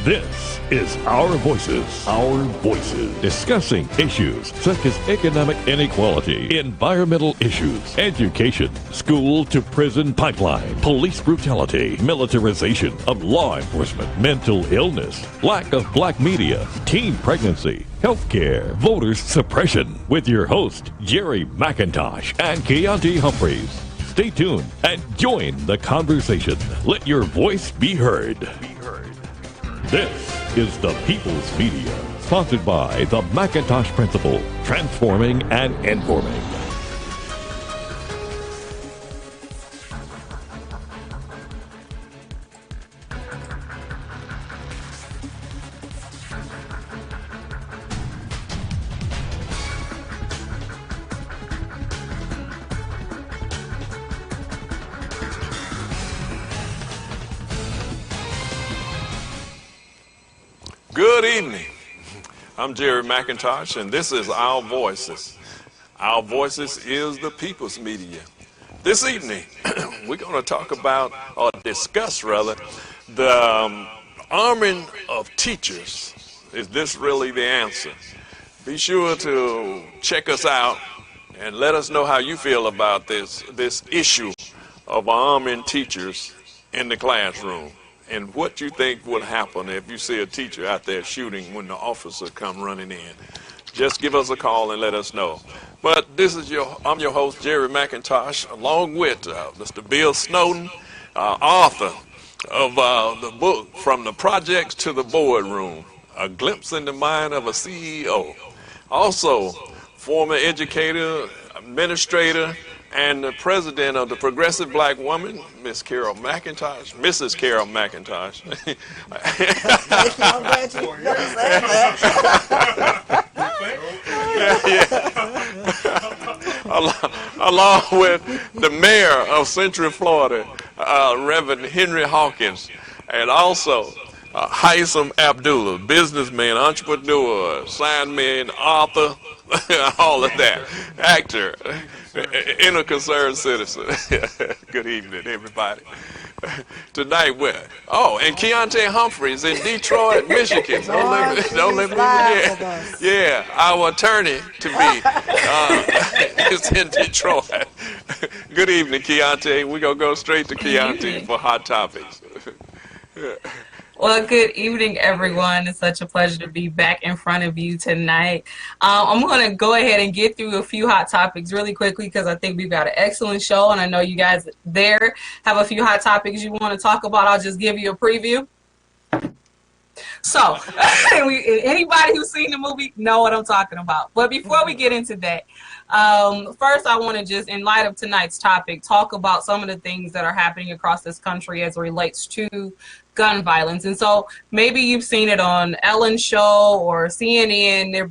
This is Our Voices, discussing issues such as economic inequality, environmental issues, education, school to prison pipeline, police brutality, militarization of law enforcement, mental illness, lack of black media, teen pregnancy, healthcare, voter suppression, with your host, Jerry McIntosh and Keontae Humphreys. Stay tuned and join the conversation. Let your voice be heard. This is the People's Media, sponsored by the McIntosh Principle, transforming and informing. Good evening. I'm Jerry McIntosh, and this is Our Voices. Our Voices is the People's Media. This evening, we're going to talk about, or discuss rather, the arming of teachers. Is this really the answer? Be sure to check us out and let us know how you feel about this issue of arming teachers in the classroom. And what you think would happen if you see a teacher out there shooting when the officer come running in. Just give us a call and let us know. But I'm your host, Jerry McIntosh, along with Mr. Bill Snowden, author of the book, From the Projects to the Boardroom, A Glimpse in the Mind of a CEO. Also, former educator, administrator, and the president of the Progressive Black Woman, Miss Carol McIntosh, Mrs. Carol McIntosh. I'm glad you said that. Along with the mayor of Central Florida, Reverend Henry Hawkins, and also Haitham Abdullah, businessman, entrepreneur, sign man, author, all of that, actor, inner concerned citizen. Good evening, everybody. Tonight and Keontae Humphreys in Detroit, Michigan. Don't let me forget. Yeah, our attorney to be is in Detroit. Good evening, Keontae. We're going to go straight to Keontae for hot topics. Well, good evening, everyone. It's such a pleasure to be back in front of you tonight. I'm going to go ahead and get through a few hot topics really quickly because I think we've got an excellent show, and I know you guys there have a few hot topics you want to talk about. I'll just give you a preview. So, anybody who's seen the movie know what I'm talking about. But before we get into that, first I want to just, in light of tonight's topic, talk about some of the things that are happening across this country as it relates to gun violence. And so maybe you've seen it on Ellen's show or CNN. There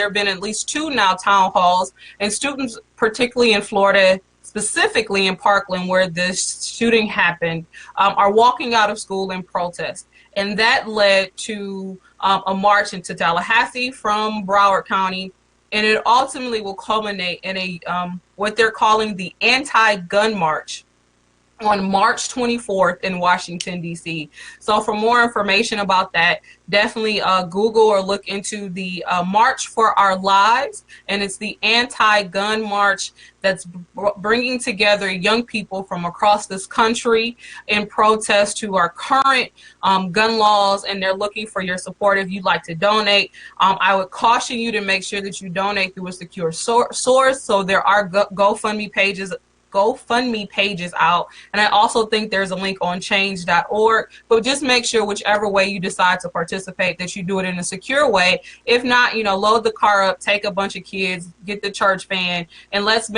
have been at least 2 now town halls, and students, particularly in Florida, specifically in Parkland, where this shooting happened, are walking out of school in protest. And that led to a march into Tallahassee from Broward County, and it ultimately will culminate in a what they're calling the anti-gun march on March 24th in Washington, D.C. So for more information about that, definitely Google or look into the March for Our Lives. And it's the anti-gun march that's bringing together young people from across this country in protest to our current gun laws. And they're looking for your support if you'd like to donate. I would caution you to make sure that you donate through a secure source. So there are GoFundMe pages out, and I also think there's a link on change.org, but just make sure whichever way you decide to participate that you do it in a secure way. If not, load the car up, take a bunch of kids, get the church van, and let's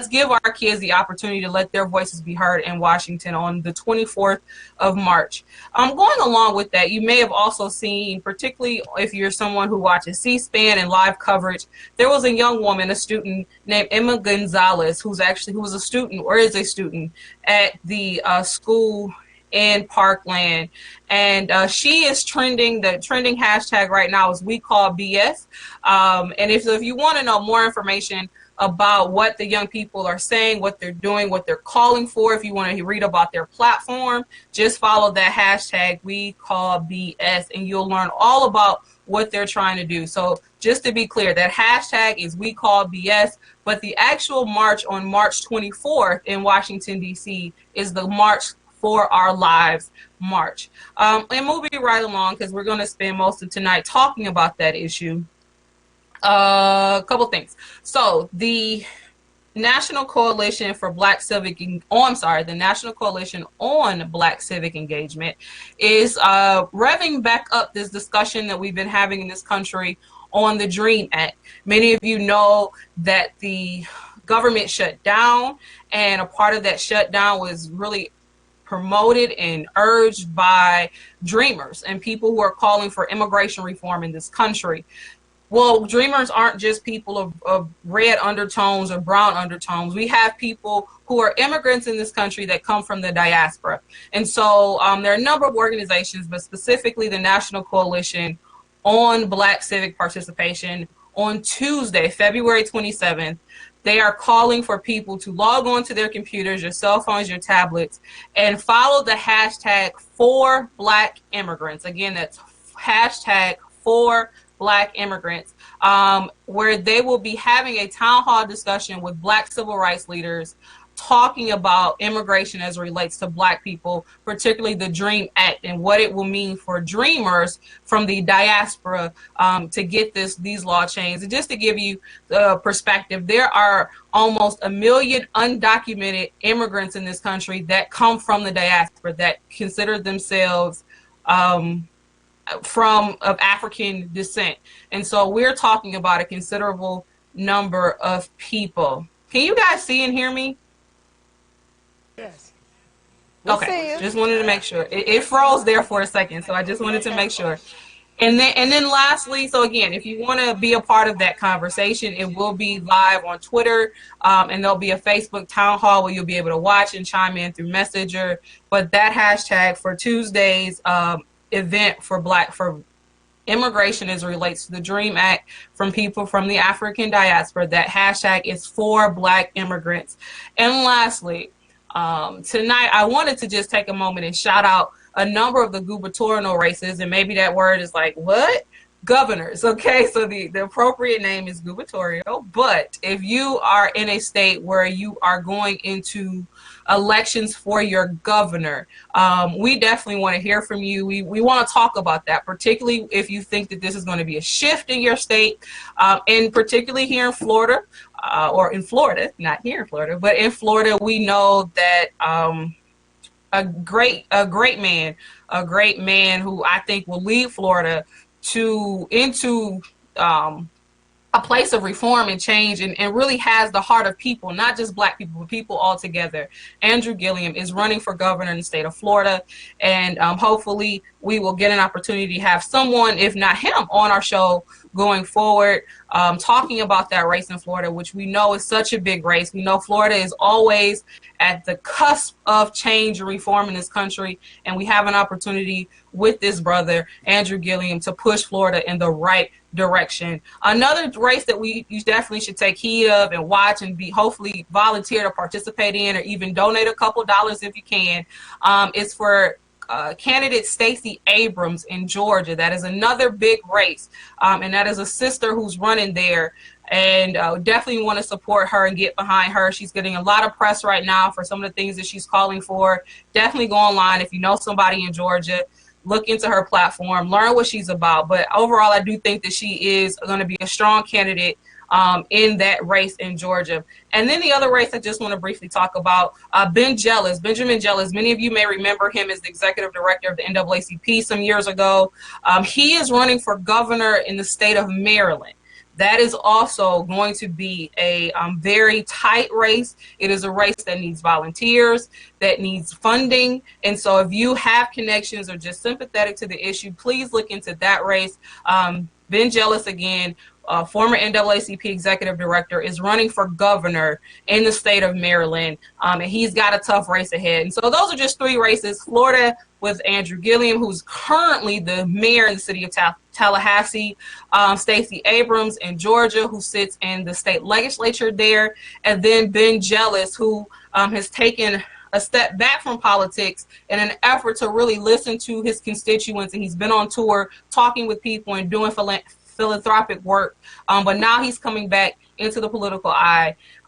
give our kids the opportunity to let their voices be heard in Washington on the 24th of March. Going along with that, you may have also seen, particularly if you're someone who watches C-SPAN and live coverage, there was a young woman, a student named Emma Gonzalez, who was a student or is a student at the school in Parkland. And she is trending. The trending hashtag right now is We Call BS. And if you want to know more information about what the young people are saying, what they're doing, what they're calling for, if you want to read about their platform, just follow that hashtag We Call BS, and you'll learn all about what they're trying to do. So just to be clear, that hashtag is We Call BS, but the actual march on March 24th in Washington, D.C. is the March for Our Lives March. And moving right along, because we're going to spend most of tonight talking about that issue. A couple things. So the National Coalition for Black Civic, the National Coalition on Black Civic Engagement is revving back up this discussion that we've been having in this country on the DREAM Act. Many of you know that the government shut down, and a part of that shutdown was really promoted and urged by dreamers and people who are calling for immigration reform in this country. Well, dreamers aren't just people of red undertones or brown undertones. We have people who are immigrants in this country that come from the diaspora. And so there are a number of organizations, but specifically the National Coalition on Black Civic Participation on Tuesday, February 27th, they are calling for people to log on to their computers, your cell phones, your tablets, and follow the hashtag for Black immigrants. Again, that's hashtag for Black immigrants, where they will be having a town hall discussion with Black civil rights leaders talking about immigration as it relates to Black people, particularly the DREAM Act and what it will mean for dreamers from the diaspora to get these law changes. And just to give you the perspective, there are almost 1 million undocumented immigrants in this country that come from the diaspora that consider themselves of African descent. And so we're talking about a considerable number of people. Can you guys see and hear me? Yes. Okay, just wanted to make sure. It froze there for a second, so I just wanted to make sure. And then lastly, so again, if you want to be a part of that conversation, it will be live on Twitter, and there'll be a Facebook town hall where you'll be able to watch and chime in through Messenger. But that hashtag for Tuesday's event for immigration as it relates to the DREAM Act from people from the African diaspora, that hashtag is for Black immigrants. And lastly, tonight I wanted to just take a moment and shout out a number of the gubernatorial races, and maybe that word is like, what? Governors, okay? So the appropriate name is gubernatorial, but if you are in a state where you are going into elections for your governor, we definitely want to hear from you. We want to talk about that, particularly if you think that this is going to be a shift in your state, and particularly here in Florida, or in Florida, not here in Florida, but in Florida, we know that a great man who I think will lead Florida into a place of reform and change, and really has the heart of people, not just Black people, but people all together. Andrew Gilliam is running for governor in the state of Florida, and hopefully we will get an opportunity to have someone, if not him, on our show going forward, talking about that race in Florida, which we know is such a big race. We know Florida is always at the cusp of change and reform in this country, and we have an opportunity with this brother, Andrew Gilliam, to push Florida in the right direction. Another race that you definitely should take heed of and watch and be hopefully volunteer to participate in, or even donate a couple dollars if you can, is for candidate Stacey Abrams in Georgia. That is another big race, and that is a sister who's running there, and definitely want to support her and get behind her. She's getting a lot of press right now for some of the things that she's calling for. Definitely go online if you know somebody in Georgia. Look into her platform, learn what she's about. But overall, I do think that she is going to be a strong candidate in that race in Georgia. And then the other race I just want to briefly talk about, Benjamin Jealous. Many of you may remember him as the executive director of the NAACP some years ago. He is running for governor in the state of Maryland. That is also going to be a very tight race. It is a race that needs volunteers, that needs funding. And so if you have connections or just sympathetic to the issue, please look into that race. Ben Jealous, again, former NAACP executive director, is running for governor in the state of Maryland, and he's got a tough race ahead. And so those are just three races. Florida with Andrew Gilliam, who's currently the mayor in the city of Tallahassee, Stacey Abrams in Georgia, who sits in the state legislature there, and then Ben Jealous, who has taken a step back from politics in an effort to really listen to his constituents. And he's been on tour talking with people and doing philanthropic work. But now he's coming back into the political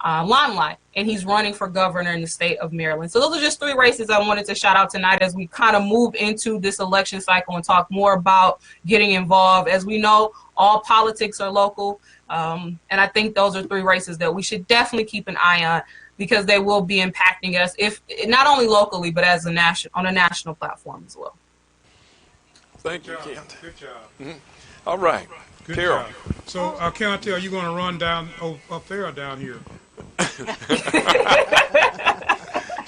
limelight, and he's running for governor in the state of Maryland. So those are just three races I wanted to shout out tonight as we kind of move into this election cycle and talk more about getting involved. As we know, all politics are local. And I think those are three races that we should definitely keep an eye on, because they will be impacting us, if not only locally, but as on a national platform as well. Thank you, Kent. Good job. Mm-hmm. All right. Good Carol. job. So, Keontae, are you going to run down up there or down here?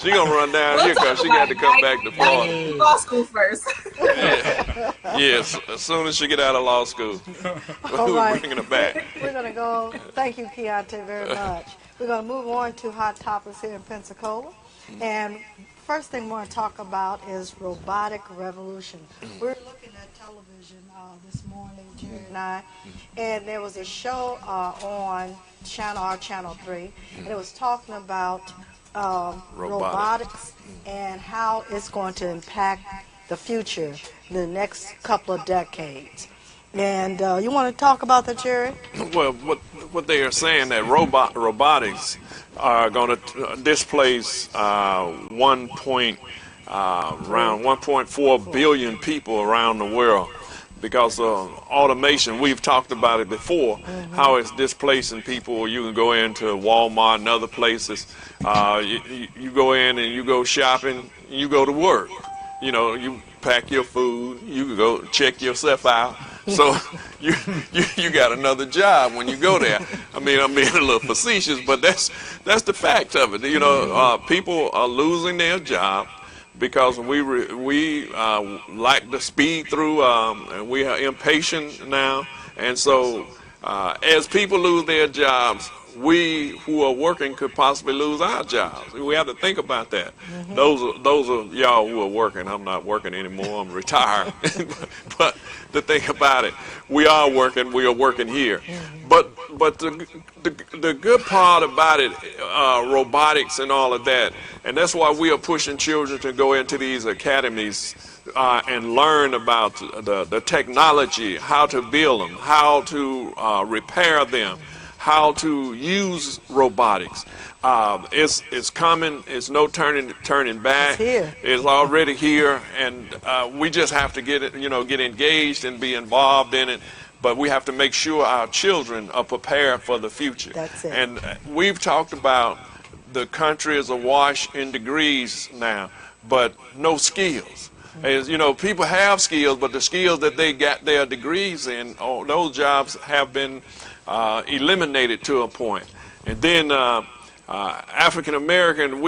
She's going to run down here because she got to come back to Florida. Law school first. Yes, as soon as she get out of law school, All we're right. bringing her back. We're going to go. Thank you, Keontae, very much. We're going to move on to hot topics here in Pensacola. And first thing we want to talk about is robotic revolution. We're looking at television this morning, Jerry and I, and there was a show on Channel 3, and it was talking about robotics and how it's going to impact the future in the next couple of decades. And you want to talk about that, Jerry? Well, what they are saying that robotics are going to displace around 1.4 billion people around the world because of automation. We've talked about it before, how it's displacing people. You can go into Walmart and other places. You go in and you go shopping, you go to work. You know, you pack your food, you can go check yourself out. So you got another job when you go there. I mean, I'm being a little facetious, but that's the fact of it. You know, people are losing their job because we like to speed through, and we are impatient now. And so as people lose their jobs, we who are working could possibly lose our jobs. We have to think about that. Those are y'all who are working. I'm not working anymore. I'm retired. But the thing about it, we are working here. But the good part about it, robotics and all of that, and that's why we are pushing children to go into these academies and learn about the technology, how to build them, how to repair them, how to use robotics. It's coming. It's no turning back. It's here. It's already here, and we just have to get engaged and be involved in it. But we have to make sure our children are prepared for the future. That's it. And we've talked about the country is awash in degrees now, but no skills. As you know, people have skills, but the skills that they got their degrees in, those jobs have been eliminated to a point. And then African American,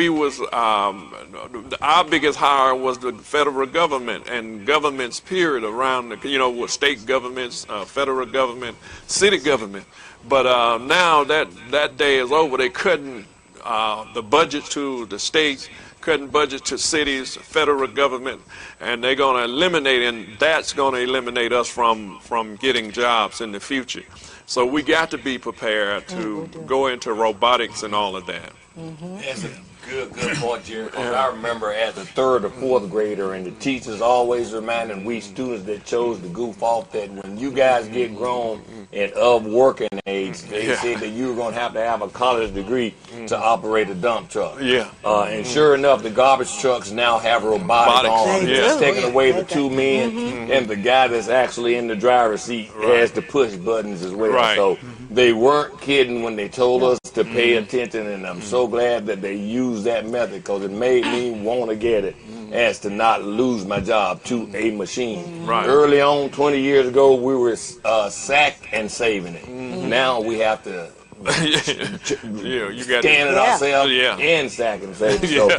our biggest hire was the federal government and governments period around with state governments, federal government, city government. But now that day is over. They couldn't the budget to the states, cutting budget to cities, federal government, and they're going to eliminate, and that's going to eliminate us from getting jobs in the future. So we got to be prepared to go into robotics and all of that. That's a good point, Jerry. Because I remember as a third or fourth grader, and the teachers always reminding we students that chose to goof off that when you guys get grown and of working age, they said that you were going to have a college degree to operate a dump truck. And sure enough, the garbage trucks now have robotics on. It's taking away the two men, and the guy that's actually in the driver's seat has to push buttons as well. So they weren't kidding when they told us to pay attention, and I'm so glad that they used that method because it made me want to get it as to not lose my job to a machine. Early on, 20 years ago, we were sack and saving it. Now we have to you got scan it ourselves and sack and save it. So,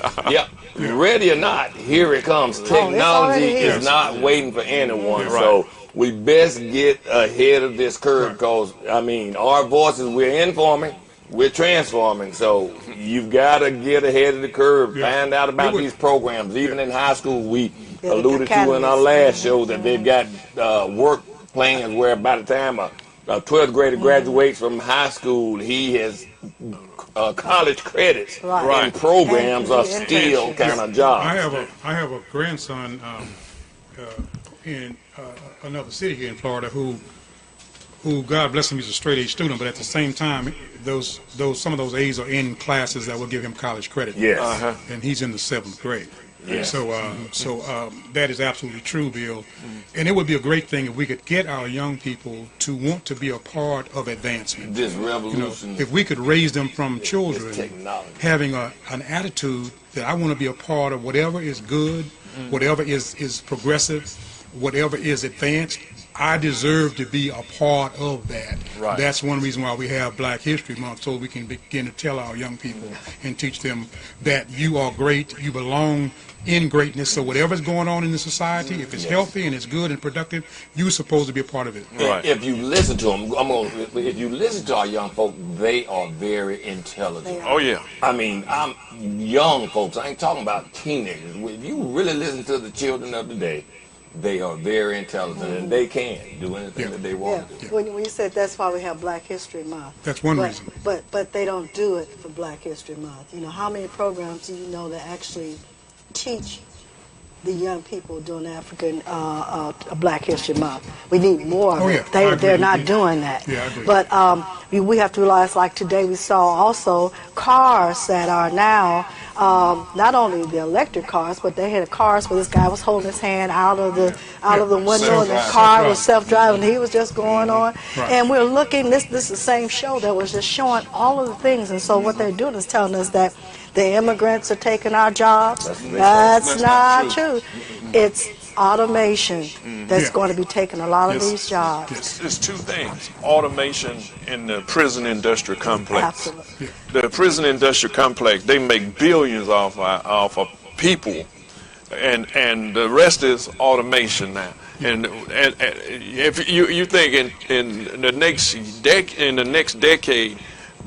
ready or not, here it comes. Technology is not waiting for anyone. So we best get ahead of this curve because, I mean, our voices, we're informing, we're transforming. So you've got to get ahead of the curve, find out about these programs. Even in high school, we alluded to in our last show that they've got work plans where by the time a 12th grader graduates from high school, he has college credits and programs are still kind of jobs. I have a grandson in another city here in Florida who God bless him, he's a straight A student, but at the same time, some of those A's are in classes that will give him college credit. Yes. And he's in the 7th grade. Yes. So that is absolutely true, Bill. And it would be a great thing if we could get our young people to want to be a part of advancement. This revolution. If we could raise them from children technology. having an attitude that I want to be a part of whatever is good, whatever is progressive, whatever is advanced. I deserve to be a part of that. Right. That's one reason why we have Black History Month, so we can begin to tell our young people and teach them that you are great, you belong in greatness. So whatever's going on in the society, if it's healthy and it's good and productive, you're supposed to be a part of it. Right. If you listen to them, if you listen to our young folk, they are very intelligent. Oh, yeah. I mean, I'm young folks. I ain't talking about teenagers. If you really listen to the children of today, they are very intelligent and they can do anything that they want to do. When you said that's why we have Black History Month. That's one reason. But they don't do it for Black History Month. You know, how many programs do you know that actually teach the young people during African Black History Month? We need more of it. They're not doing that. Yeah, I agree. But we have to realize, like today we saw also cars that are now not only the electric cars, but they had cars where this guy was holding his hand out of the window, and the car was self-driving. He was just going on, and we're looking. This is the same show that was just showing all of the things. And so what they're doing is telling us that the immigrants are taking our jobs. That's not true. It's automation that's going to be taking a lot of these jobs. It's two things: automation and the prison industrial complex. Absolutely. The prison industrial complex, they make billions off of people, and the rest is automation now. And if you think in the next decade,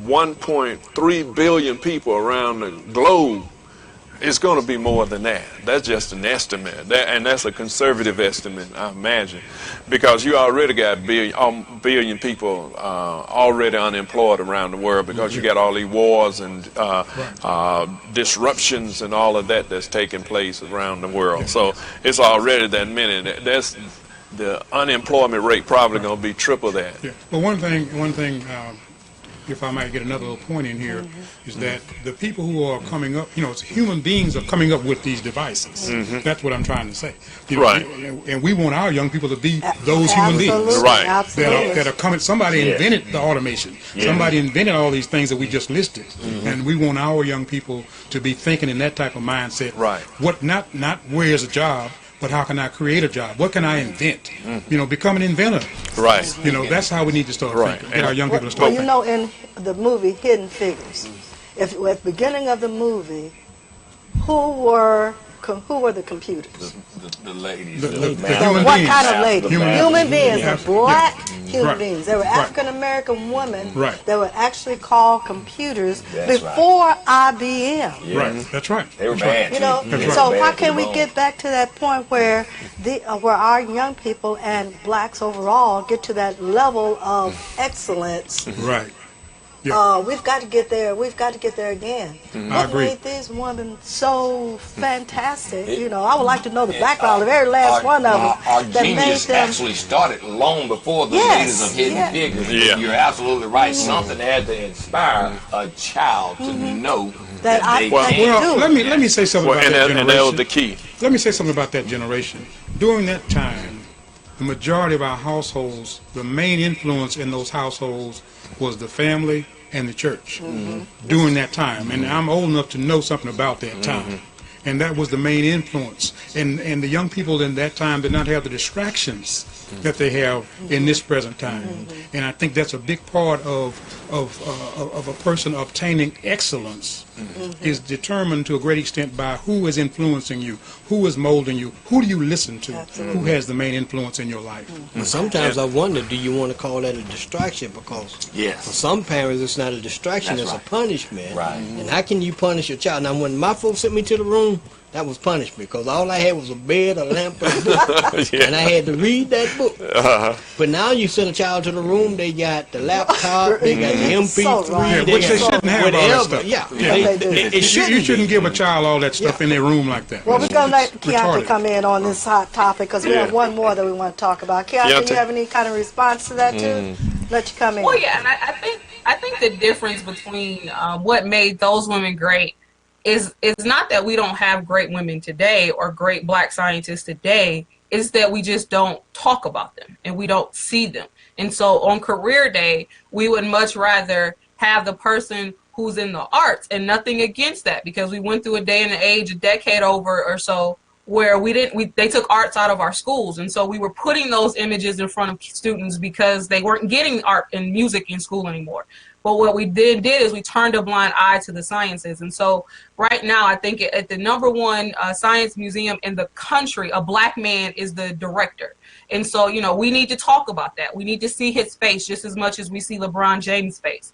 1.3 billion people around the globe, it's going to be more than that. That's just an estimate, and that's a conservative estimate, I imagine, because you already got billion people already unemployed around the world because you got all these wars and disruptions and all of that that's taking place around the world. So it's already that many. That's the unemployment rate probably going to be triple that. Yeah. Well, one thing. If I might get another little point in here, is that the people who are coming up, human beings are coming up with these devices. That's what I'm trying to say. And we want our young people to be those human beings. Right. That are coming. Somebody invented the automation. Somebody invented all these things that we just listed. And we want our young people to be thinking in that type of mindset. Right. What not where's a job, but how can I create a job? What can I invent? Become an inventor. Right. That's how we need to start thinking. Get our young people to start thinking. In the movie Hidden Figures, at the beginning of the movie, who were the computers? The ladies. What kind of ladies? Human beings. Yeah. Black human beings. They were African American women that were actually called computers before IBM. Right. That's right. They were bad. So how can we get back to that point where our young people and blacks overall get to that level of excellence? Right. Yeah. We've got to get there. We've got to get there again. What made these women so fantastic? I would like to know the background, the very last one of them. Our genius actually started long before the ladies of Hidden Figures. Yeah. You're absolutely right. Something had to inspire a child to know that they can. Let me say something about that generation. And that was the key. Let me say something about that generation. During that time, the majority of our households, the main influence in those households was the family and the church during that time. And I'm old enough to know something about that time. And that was the main influence. And the young people in that time did not have the distractions that they have in this present time. And I think that's a big part of a person obtaining excellence is determined to a great extent by who is influencing you, who is molding you, who do you listen to, who has the main influence in your life. But sometimes I wonder, do you want to call that a distraction? Because for some parents, it's not a distraction, it's a punishment. Right. And how can you punish your child? Now, when my folks sent me to the room, that was punishment, because all I had was a bed, a lamp, and a book, and I had to read that book. But now you send a child to the room, they got the laptop, they got the MP3, So right. Yeah, which they shouldn't have all that whatever. stuff. Yeah, they do. it You shouldn't shouldn't be. give a child all that stuff in their room like that. Well, we're going to let Keontae retarded. come in on this hot topic because we have one more that we want to talk about. Keontae, Keontae. you have any kind of response to that too? Let you come in. Well, yeah, and I think the difference between what made those women great is not that we don't have great women today or great black scientists today. It's that we just don't talk about them and we don't see them. And so on career day, we would much rather have the person who's in the arts, and nothing against that, because we went through a day and an age, a decade over or so, where they took arts out of our schools. And so we were putting those images in front of students because they weren't getting art and music in school anymore. But what we did is we turned a blind eye to the sciences. And so right now, I think at the #1 science museum in the country, a black man is the director. And so, we need to talk about that. We need to see his face just as much as we see LeBron James' face.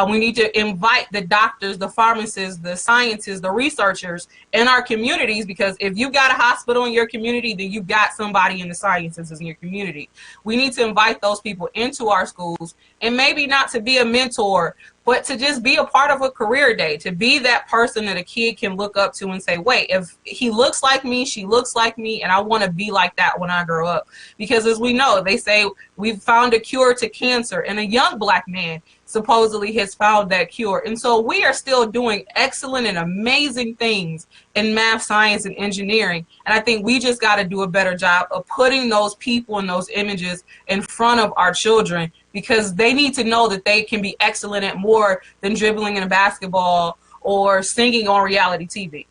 We need to invite the doctors, the pharmacists, the scientists, the researchers in our communities, because if you got a hospital in your community, then you got somebody in the sciences in your community. We need to invite those people into our schools, and maybe not to be a mentor, but to just be a part of a career day, to be that person that a kid can look up to and say, wait, if he looks like me, she looks like me, and I want to be like that when I grow up. Because as we know, they say we've found a cure to cancer, and a young black man supposedly has found that cure. And so we are still doing excellent and amazing things in math, science, and engineering. And I think we just got to do a better job of putting those people and those images in front of our children, because they need to know that they can be excellent at more than dribbling in a basketball or singing on reality TV.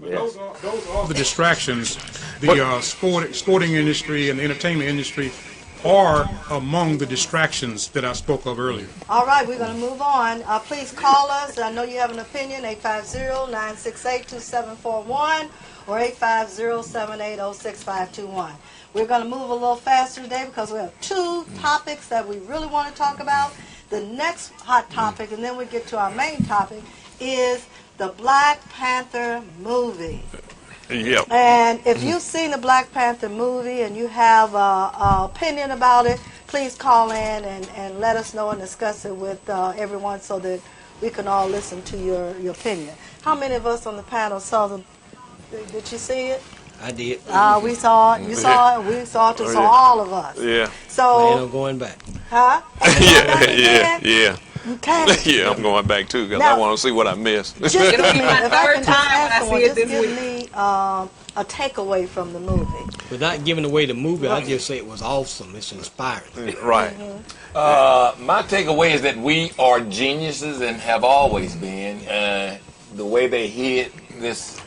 Those are all the distractions. The sporting industry and the entertainment industry are among the distractions that I spoke of earlier. All right, we're going to move on. Please call us. I know you have an opinion, 850-968-2741 or 850-780-6521. We're going to move a little faster today because we have two topics that we really want to talk about. The next hot topic, and then we get to our main topic, is the Black Panther movie. Yep. And if you've seen the Black Panther movie and you have an opinion about it, please call in and let us know and discuss it with everyone so that we can all listen to your opinion. How many of us on the panel saw the? Did you see it? I did. We saw it. You saw it. We saw it. So all of us. Yeah. Man, So, I'm going back. huh? Yeah. You can. Yeah, I'm going back too because I Now- want to see what I missed. Just give It'll me, be my if I third can just time when ask I someone, see it just this give week. me a takeaway from the movie. Without giving away the movie, I just say it was awesome. It's inspiring. Right. My takeaway is that we are geniuses and have always been. The way they hid this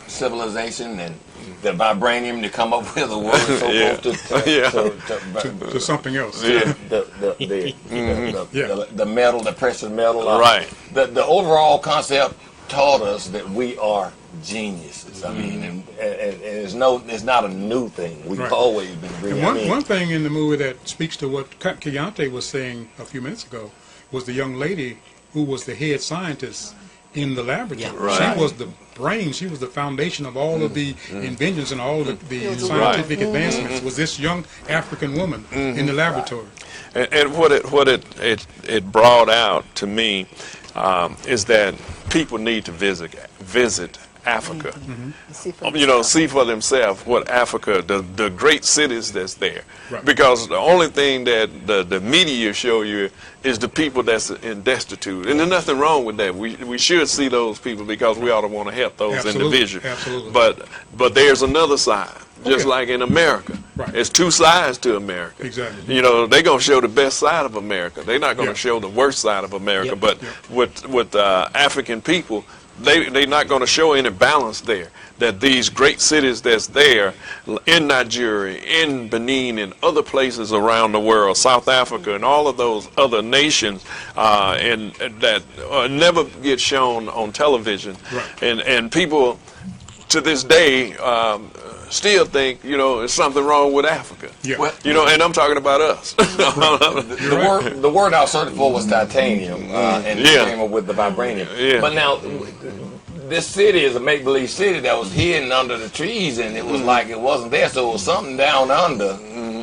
civilization and the vibranium to come up with a word so Yeah. close to To something else. Yeah. the metal, the precious metal. Right. The overall concept taught us that we are geniuses. I mean, and it's not a new thing. We've Right. always been And brilliant. one thing in the movie that speaks to what Keontae was saying a few minutes ago was the young lady who was the head scientist in the laboratory. Yeah. Right. She was the brain. She was the foundation of all of the inventions and all of the Right. scientific advancements. Was this young African woman in the laboratory? And what it brought out to me is that people need to visit Africa. See for See for themselves what Africa, the great cities that's there. Right. Because the only thing that the media show you is the people that's in destitute. And there's nothing wrong with that. We should see those people because we ought to want to help those Absolutely. individuals. Absolutely. But there's another side. Just Okay. like in America. Right. There's two sides to America. Exactly. They're going to show the best side of America. They're not going to Yeah. show the worst side of America. Yep. But with African people, they're not going to show any balance there. That these great cities that's there in Nigeria, in Benin, and other places around the world, South Africa, and all of those other nations, and that never get shown on television, Right. and people to this day still think there's something wrong with Africa. Yeah. Well, And I'm talking about us. the word I was searching for was titanium, and it Yeah. came up with the vibranium. Yeah. But now, this city is a make-believe city that was hidden under the trees, and it was like it wasn't there, so it was something down under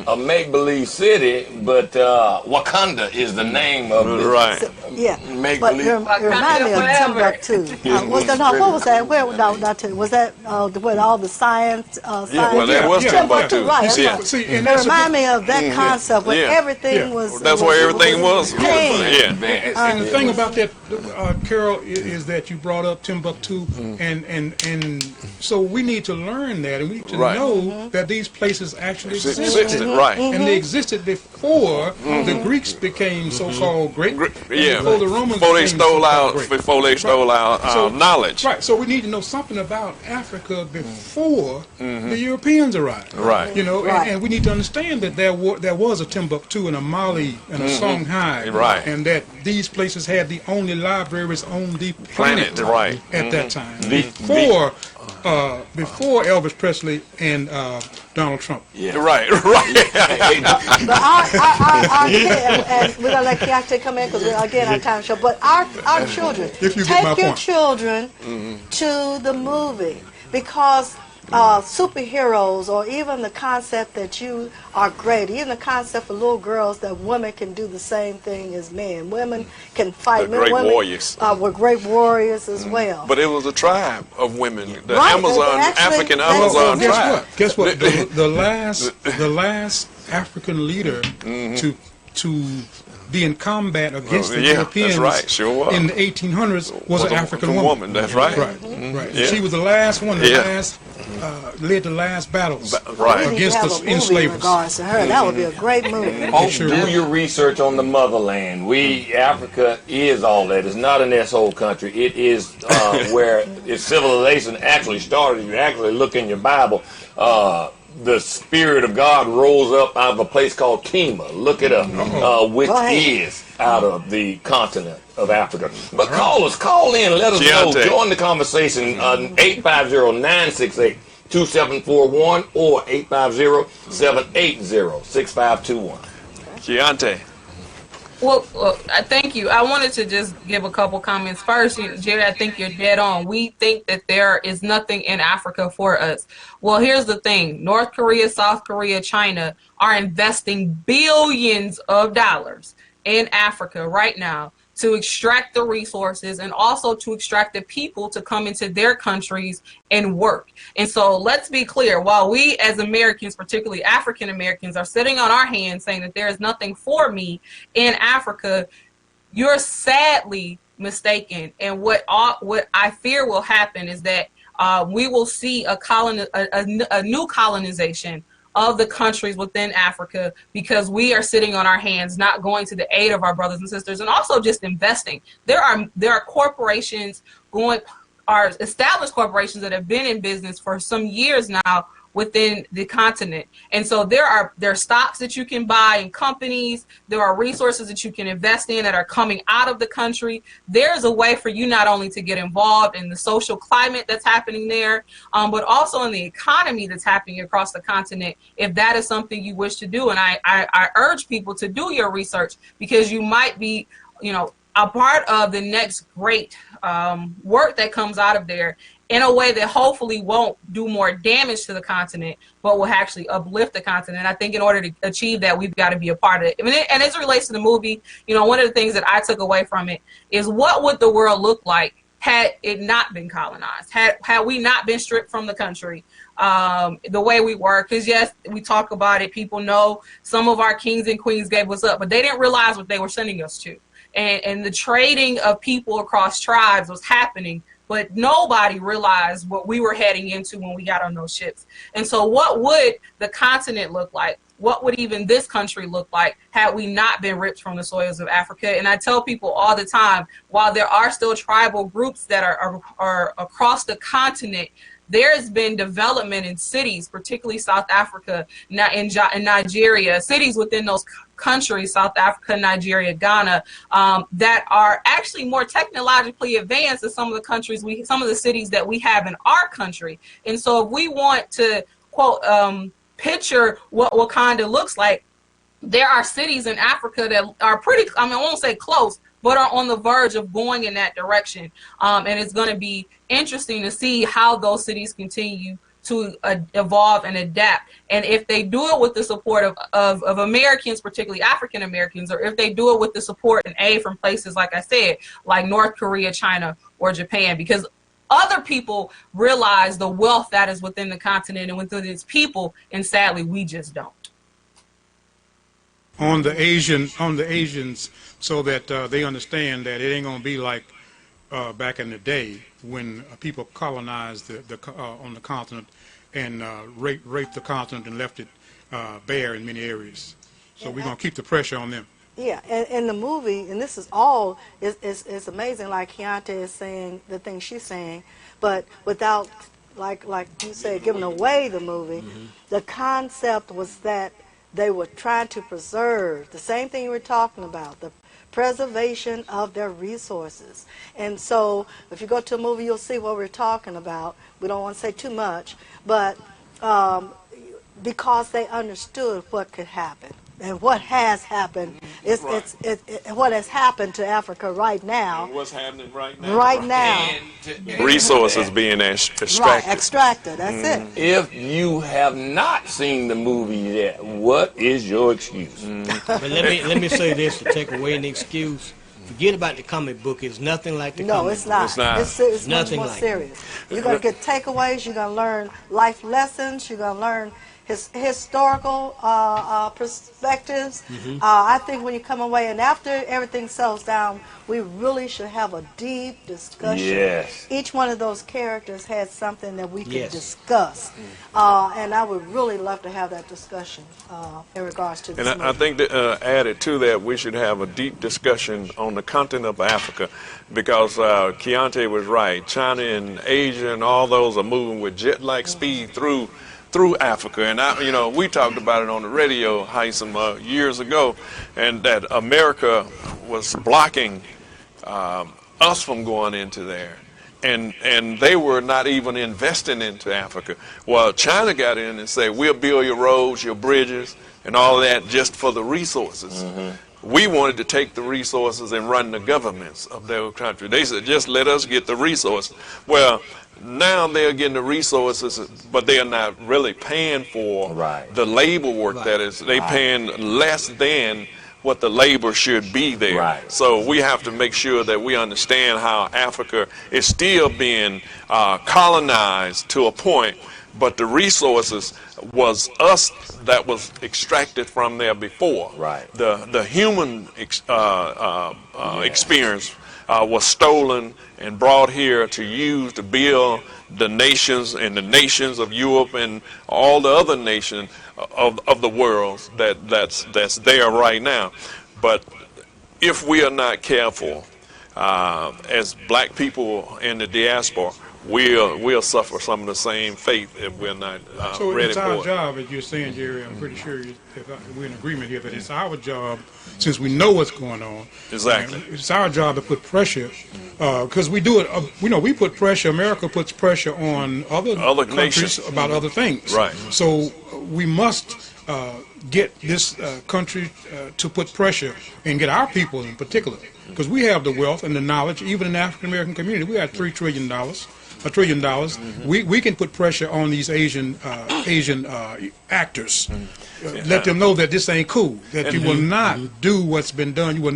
a make-believe city, but Wakanda is the name of it. Right. Yeah, Make but believe. it reminded me of Timbuktu. What was that? Was that where all the science? Well, that was Timbuktu. Right. That's Yeah. right. See, It and that's reminded me of that concept where Yeah. everything Yeah. was. That's where everything was. pain. Yeah. and the thing about that, Carol, is that you brought up Timbuktu, and so we need to learn that, and we need to Right. know that these places actually existed, Existed, right. and they existed before the Greeks became so-called great, Yeah. before the Romans Before they became stole so-called out, great. before they stole our So- knowledge. Right, so we need to know something about Africa before the Europeans arrived. Right. Right. And we need to understand that there was a Timbuktu and a Mali and a Songhai, Right. and that these places had the only libraries on the planet, Planet, right. at that time, The- before Elvis Presley and Donald Trump. Yeah. Right, right. But our kids, and we're gonna let Keontae come in because again our time show. But our children, If you get my take your point. children to the movie because superheroes, or even the concept that you are great, even the concept for little girls that women can do the same thing as men. Women can fight. They're great women, warriors. Were great warriors as well. But it was a tribe of women, the Right, Amazon, actually, African that's Amazon it. tribe. Guess what? The last African leader to be in combat against the Yeah, Europeans that's right, sure was. in the 1800s was an African woman. That's right. Right, right. Yeah. She was the last one, Yeah. We led the last battles Right. need to against have the a movie in enslavers. regards to her. That would be a great movie. Folks, Sure do would. your research on the motherland. Africa is all that. It's not an S-hole country. It is where its civilization actually started. You actually look in your Bible. The Spirit of God rose up out of a place called Kema. Look it up, which Go ahead. is out of the continent of Africa. But call in, let us know. Keontae. Join the conversation on 850-968-2741 or 850-780-6521. Keontae. Well, thank you. I wanted to just give a couple comments. First, Jerry, I think you're dead on. We think that there is nothing in Africa for us. Well, here's the thing. North Korea, South Korea, China are investing billions of dollars in Africa right now to extract the resources and also to extract the people to come into their countries and work. And so let's be clear, while we as Americans, particularly African Americans, are sitting on our hands saying that there is nothing for me in Africa, you're sadly mistaken. And what I fear will happen is that we will see a new colonization of the countries within Africa because we are sitting on our hands, not going to the aid of our brothers and sisters, and also just investing. There are corporations are established corporations that have been in business for some years now within the continent. And so there are stocks that you can buy in companies. There are resources that you can invest in that are coming out of the country. There's a way for you not only to get involved in the social climate that's happening there, but also in the economy that's happening across the continent, if that is something you wish to do. And I urge people to do your research because you might be, a part of the next great work that comes out of there in a way that hopefully won't do more damage to the continent, but will actually uplift the continent. I think in order to achieve that, we've got to be a part of it. And as it relates to the movie, one of the things that I took away from it is what would the world look like had it not been colonized, had we not been stripped from the country the way we were. Because yes, we talk about it. People know some of our kings and queens gave us up, but they didn't realize what they were sending us to. And the trading of people across tribes was happening, but nobody realized what we were heading into when we got on those ships. And so what would the continent look like what would even this country look like had we not been ripped from the soils of Africa? And I tell people all the time, while there are still tribal groups that are across the continent, there's been development in cities, particularly South Africa, in Nigeria, cities within those countries, South Africa, Nigeria, Ghana, that are actually more technologically advanced than some of the cities that we have in our country. And so if we want to, quote, picture what Wakanda looks like, there are cities in Africa that are pretty, I won't say close, but are on the verge of going in that direction. And it's going to be interesting to see how those cities continue to evolve and adapt. And if they do it with the support of Americans, particularly African Americans, or if they do it with the support and aid from places, like I said, like North Korea, China, or Japan, because other people realize the wealth that is within the continent and within its people, and sadly, we just don't. On the Asians, so that they understand that it ain't gonna be like back in the day when people colonized on the continent and raped the continent and left it bare in many areas. So we're gonna keep the pressure on them. Yeah, and in the movie, and this is all, it's amazing, like Keontae is saying, the things she's saying, but without, like you said, giving away the movie, the concept was that they were trying to preserve, the same thing you were talking about, the preservation of their resources. And so, if you go to a movie, you'll see what we're talking about. We don't want to say too much, but because they understood what could happen. And what has happened, what has happened to Africa right now. And what's happening right now. Right now. Resources being extracted. Right, extracted, that's it. If you have not seen the movie yet, what is your excuse? But let me say this to take away an excuse. Forget about the comic book. It's nothing like the comic book. No, it's not. It's not. It's much Nothing more like serious. You're going to get takeaways. You're going to learn life lessons. You're going to learn historical perspectives. I think when you come away, and after everything settles down, we really should have a deep discussion. Yes. Each one of those characters had something that we could discuss. And I would really love to have that discussion in regards to this And I think that added to that, we should have a deep discussion on the continent of Africa, because Keontae was right. China and Asia and all those are moving with jet-like speed through Africa. And we talked about it on the radio, Hyson, years ago, and that America was blocking us from going into there. And they were not even investing into Africa. Well, China got in and said, we'll build your roads, your bridges, and all that just for the resources. We wanted to take the resources and run the governments of their country. They said, just let us get the resources. Well, now they're getting the resources, but they're not really paying for the labor work that is. They're paying less than what the labor should be there. So we have to make sure that we understand how Africa is still being colonized to a point, but the resources was us that was extracted from there before. The human experience was stolen and brought here to use to build the nations and the nations of Europe and all the other nations of the world that's there right now. But if we are not careful, as black people in the diaspora, we'll suffer some of the same fate if we're not So ready it's for our it. job, as you're saying, Jerry, I'm pretty sure we're in agreement here, that it's our job, since we know what's going on. Exactly. It's our job to put pressure, because we do it, we put pressure, America puts pressure on other countries nations. about other things. Right. So we must get this country to put pressure and get our people in particular, because we have the wealth and the knowledge, even in the African American community. We have $3 trillion. $1 trillion. We can put pressure on these Asian actors. Let them know that this ain't cool. That you will not do what's been done. We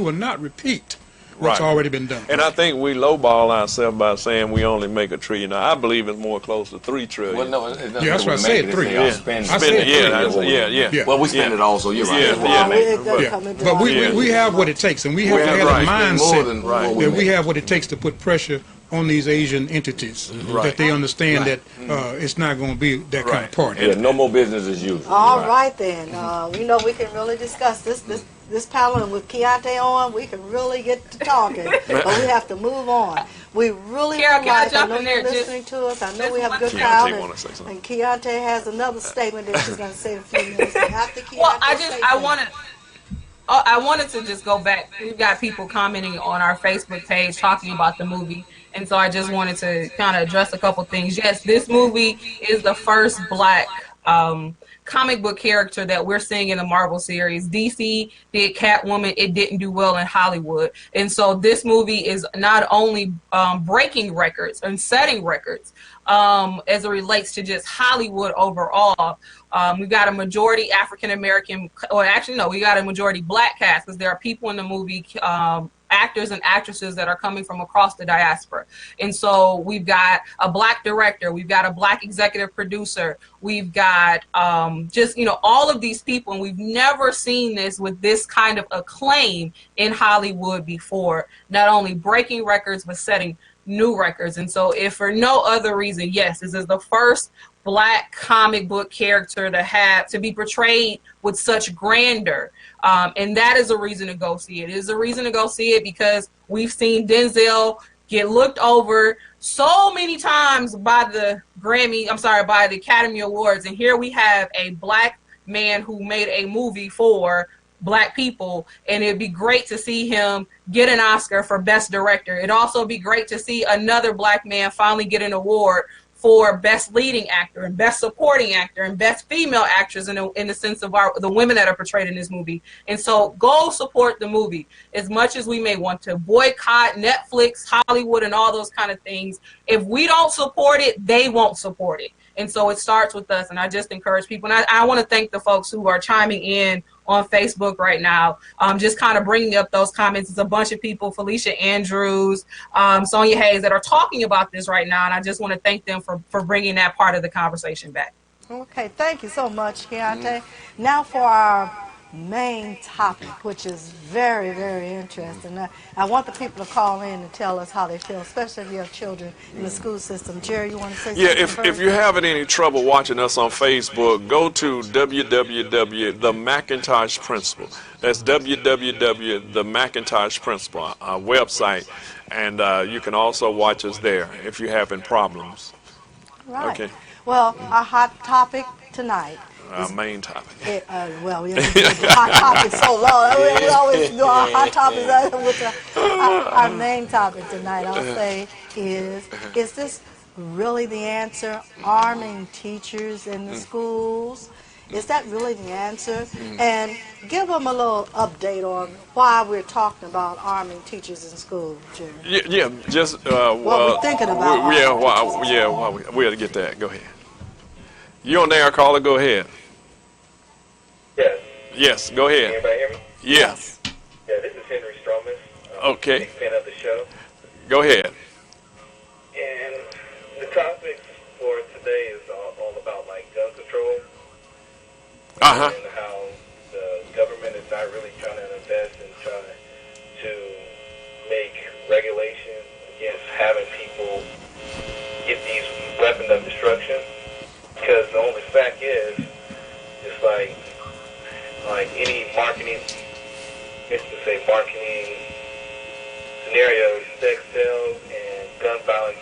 will not repeat what's already been done. And I think we lowball ourselves by saying we only make $1 trillion. I believe it's more close to $3 trillion. Well, no, that's what I said, 3. Yeah. I said 3. Well, we spend it also. You're right. But we have what it takes, and we have to have a mindset more than that we have what it takes to put pressure on these Asian entities, that they understand that it's not going to be that kind of party. Yeah, no more business as usual. All right then. We know we can really discuss this panel, and with Keontae on, we can really get to talking, but we have to move on. We really Kara, would can I like, I jump know in there you're just- listening to us. I know just we have a good one crowd, Keontae wanna say something. and Keontae has another statement that she's going to say in a few minutes. And after Keontae Well, say I something- wanted. Oh, I wanted to just go back. We've got people commenting on our Facebook page talking about the movie. And so I just wanted to kind of address a couple things. Yes, this movie is the first black comic book character that we're seeing in the Marvel series. DC did Catwoman. It didn't do well in Hollywood. And so this movie is not only breaking records and setting records as it relates to just Hollywood overall. We've got a majority African-American, or actually, no, we got a majority black cast because there are people in the movie, actors and actresses that are coming from across the diaspora. And so we've got a black director, we've got a black executive producer, we've got just, you know, all of these people, and we've never seen this with this kind of acclaim in Hollywood before, not only breaking records, but setting new records. And so if for no other reason, yes, this is the first black comic book character to be portrayed with such grandeur. And that is a reason to go see it. It is a reason to go see it because we've seen Denzel get looked over so many times by the by the Academy Awards. And here we have a black man who made a movie for black people, and it'd be great to see him get an Oscar for Best Director. It'd also be great to see another black man finally get an award for Best Leading Actor and Best Supporting Actor and Best Female Actress in the sense of the women that are portrayed in this movie. And so go support the movie. As much as we may want to boycott Netflix, Hollywood, and all those kind of things, if we don't support it, they won't support it. And so it starts with us, and I just encourage people. And I want to thank the folks who are chiming in on Facebook right now, just kind of bringing up those comments. It's a bunch of people, Felicia Andrews, Sonia Hayes, that are talking about this right now, and I just want to thank them for bringing that part of the conversation back. Okay, thank you so much, Keontae. Now for our main topic, which is very, very interesting. I want the people to call in and tell us how they feel, especially if you have children in the school system. Jerry, you want to say something first? If you're having any trouble watching us on Facebook, go to The Macintosh Principle. That's The Macintosh Principle, our website, and you can also watch us there if you're having problems. Right. Okay. Well, our hot topic tonight. Our main topic. We always do hot topics so long. We always do our hot topics with our main topic tonight. I'll say is this really the answer? Arming teachers in the schools? Is that really the answer? And give them a little update on why we're talking about arming teachers in schools, Jerry. Yeah, just what we're thinking about. We'll get that. Go ahead. You on there, caller? Go ahead. Yes. Yes, go ahead. Anybody hear me? Yes. Yeah, this is Henry Stromas. Okay. Big fan of the show. Go ahead. And the topic for today is all about like gun control. Uh-huh. And how the government is not really trying to invest and trying to make regulations against having people get these weapons of destruction. Because the only fact is, it's like any marketing, it's to say marketing scenarios, sex sales and gun violence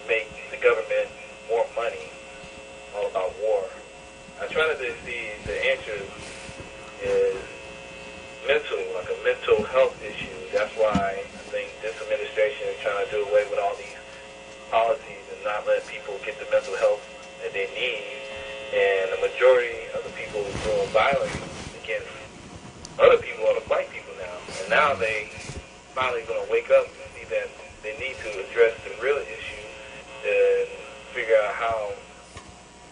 make the government more money, all about war. I try to see the answer is mental, like a mental health issue. That's why I think this administration is trying to do away with all these policies and not let people get the mental health that they need. And the majority of the people doing violence against other people are the white people now. And now they finally going to wake up and see that they need to address the real issue and figure out how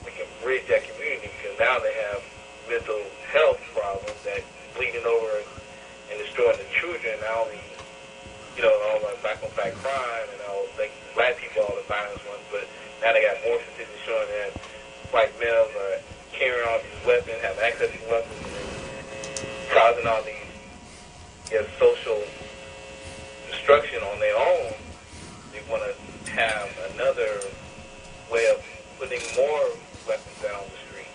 we can bridge that community, because now they have mental health problems that bleeding over and destroying the children. Not only, all the black on black crime and all like black people, all the violence ones, but now they got more statistics showing that white males are carrying all these weapons, have access to weapons, and causing all these social destruction on their own want to have another way of putting more weapons out on the street,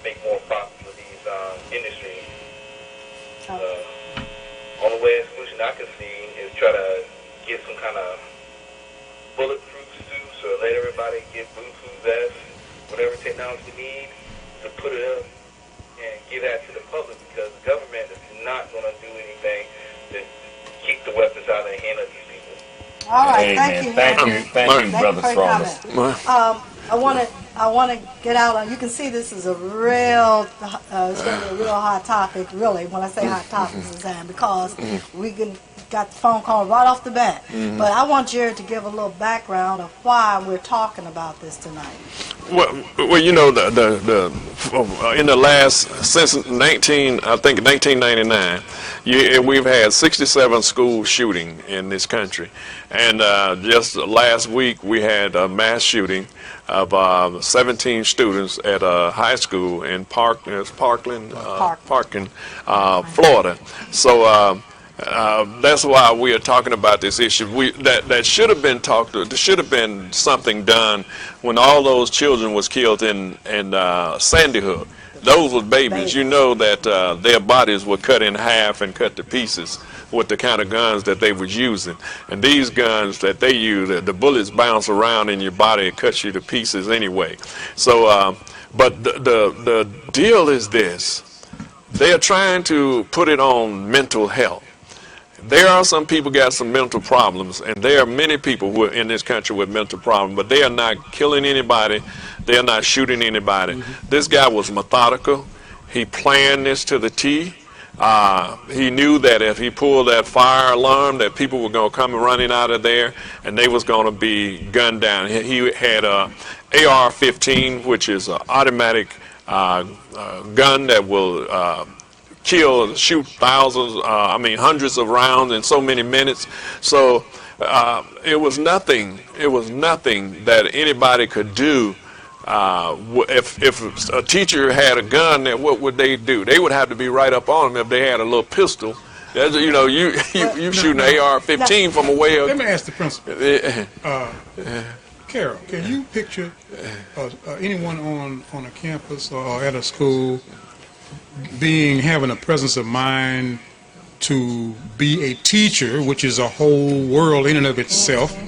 make more profit for these industries. Only way a solution I can see is try to get some kind of bulletproof suits or let everybody get Bluetooth vests, whatever technology they need to put it up and give that to the public, because the government is not going to do anything to keep the weapons out of the hand of these people. All right, Amen. thank you. Thank you, Brother for your Stromers. comment. I want to get out on. You can see this is a real, it's going to be a real hot topic. Really, when I say hot topic, Suzanne, because we got the phone call right off the bat. But I want Jared to give a little background of why we're talking about this tonight. Well, you know, in the last since 1999, we've had 67 school shooting in this country, and just last week we had a mass shooting of 17 students at a high school in Parkland, Florida. So. That's why we are talking about this issue. That should have been talked to. There should have been something done when all those children was killed in Sandy Hook. Those were babies. You know that their bodies were cut in half and cut to pieces with the kind of guns that they was using. And these guns that they use, the bullets bounce around in your body and cut you to pieces anyway. So, but the deal is this: they are trying to put it on mental health. There are some people got some mental problems, and there are many people who are in this country with mental problems, but they are not killing anybody. They are not shooting anybody. This guy was methodical. He planned this to the T. He knew that if he pulled that fire alarm, that people were going to come running out of there, and they was going to be gunned down. He had a AR-15, which is an automatic gun that will shoot thousands, hundreds of rounds in so many minutes. So it was nothing that anybody could do. If a teacher had a gun, what would they do? They would have to be right up on them if they had a little pistol. You know, you shoot an AR-15 from away. Let me ask the principal. Carol, can you picture anyone on a campus or at a school having a presence of mind to be a teacher, which is a whole world in and of itself,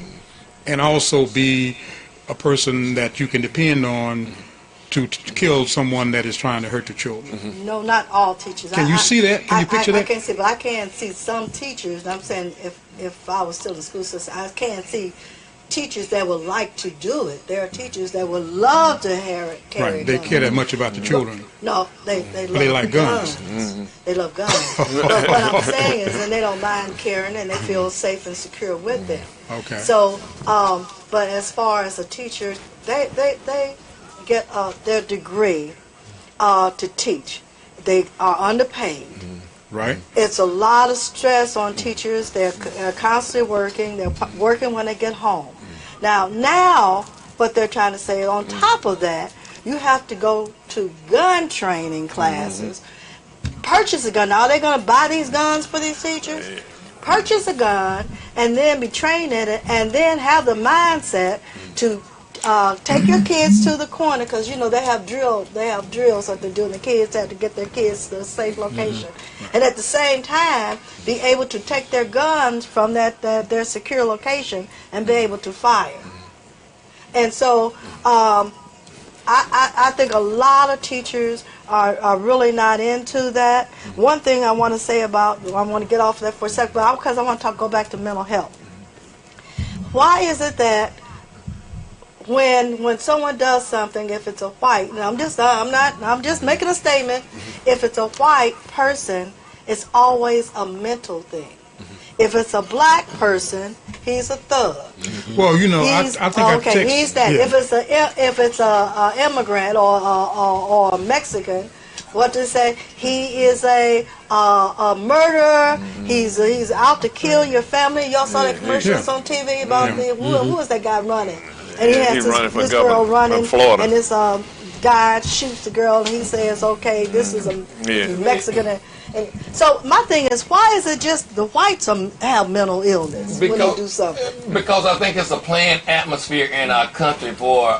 and also be a person that you can depend on to kill someone that is trying to hurt the children? No, not all teachers. Can you see that? Can you picture that? I can't see, but I can see some teachers. I'm saying if I was still in the school system, I can see teachers that would like to do it. There are teachers that would love to carry Right, they guns. care that much about the children. No, they like guns. They love guns. But what I'm saying is, and they don't mind carrying, and they feel safe and secure with them. Okay. So, but as far as a teacher, they get their degree to teach. They are underpaid. Right. It's a lot of stress on teachers. They're constantly working. They're working when they get home. Now, what they're trying to say, on top of that, you have to go to gun training classes, purchase a gun. Now, are they going to buy these guns for these teachers? Purchase a gun and then be trained in it, and then have the mindset to take your kids to the corner, because you know they have drills that they're doing. The kids have to get their kids to a safe location, and at the same time be able to take their guns from their secure location and be able to fire. And so I think a lot of teachers are really not into that. One thing I want to say about, I want to get off of that for a second, because I want to go back to mental health. Why is it that when someone does something, if it's a white, and I'm just making a statement, if it's a white person, it's always a mental thing. If it's a black person, he's a thug. Well, you know, I think he's that. Yeah. If it's a immigrant or a Mexican, what to say? He is a murderer. He's out to kill your family. Y'all saw that commercials on TV about who was that guy running? And he has this girl running, in Florida. and this guy shoots the girl, and he says, "Okay, this is a Mexican," And so my thing is, why is it just the whites have mental illness when they do something? Because I think it's a planned atmosphere in our country for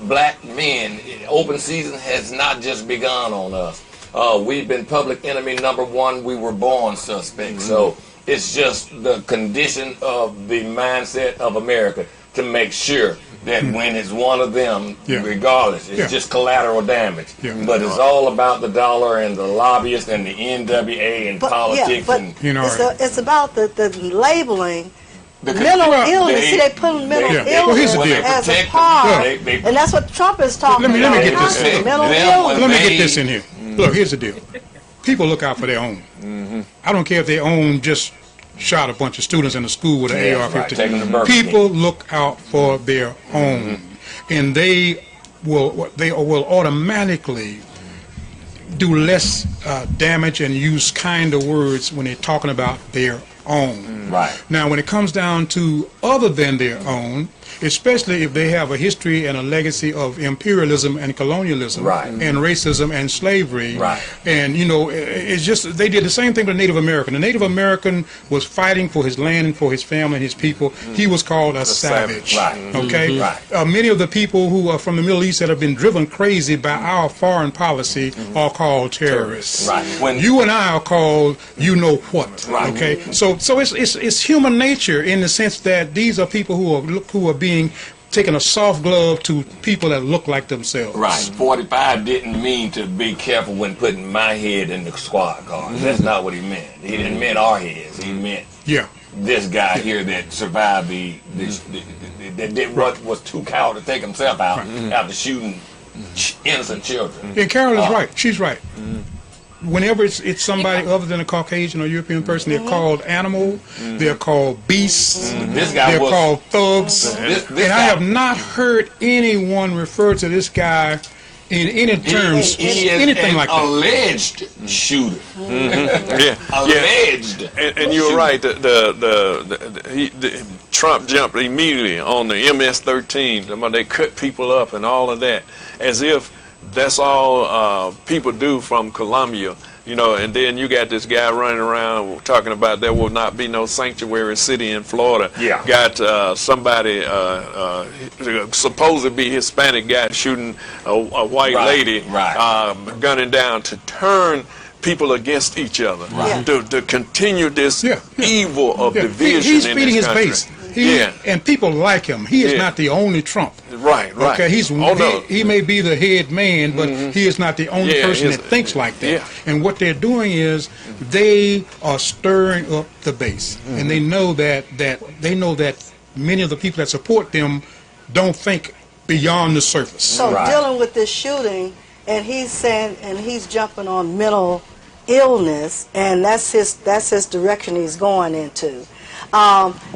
black men. Open season has not just begun on us. We've been public enemy #1. We were born suspects. So it's just the condition of the mindset of America to make sure that when it's one of them, regardless, it's just collateral damage. But it's all about the dollar and the lobbyists and the NWA and politics. But and it's about the labeling. Mental illness. See, they put mental illness as a part, and that's what Trump is talking about. Let me get this. Mental illness. Let me get this in here. Look, here's the deal. People look out for their own. I don't care if their own just shot a bunch of students in the school with an AR-15. People look out for their own, and they will automatically do less damage and use kinder words when they're talking about their own. Right. Now, when it comes down to other than their own, especially if they have a history and a legacy of imperialism and colonialism and racism and slavery, and it's just they did the same thing with the Native American. The Native American was fighting for his land and for his family and his people. He was called a savage. Okay. Many of the people who are from the Middle East that have been driven crazy by our foreign policy are called terrorists. When you and I are called, what. Okay. So it's human nature in the sense that these are people who are being taking a soft glove to people that look like themselves. 45 didn't mean to be careful when putting my head in the squad car. That's not what he meant. He didn't mean our heads. He meant this guy here that survived that did what was too coward to take himself out after shooting innocent children. And Carol is right. She's right. Whenever it's somebody other than a Caucasian or European person, they're called animal, they're called beasts, they're called thugs. And I have not heard anyone refer to this guy in any terms, anything like that. Alleged shooter. Alleged. And you're right. Trump jumped immediately on the MS-13. They cut people up and all of that, as if that's all people do from Colombia, and then you got this guy running around talking about there will not be no sanctuary city in Florida. Got somebody supposed to be Hispanic guy shooting a white lady, gunning down to turn people against each other, to continue this evil of division. He's in feeding this his country. base. And people like him. He is not the only Trump. Okay, he may be the head man, but he is not the only person that thinks like that. And what they're doing is they are stirring up the base, and they know that many of the people that support them don't think beyond the surface. So dealing with this shooting, and he's saying, and he's jumping on mental illness, and that's his direction he's going into.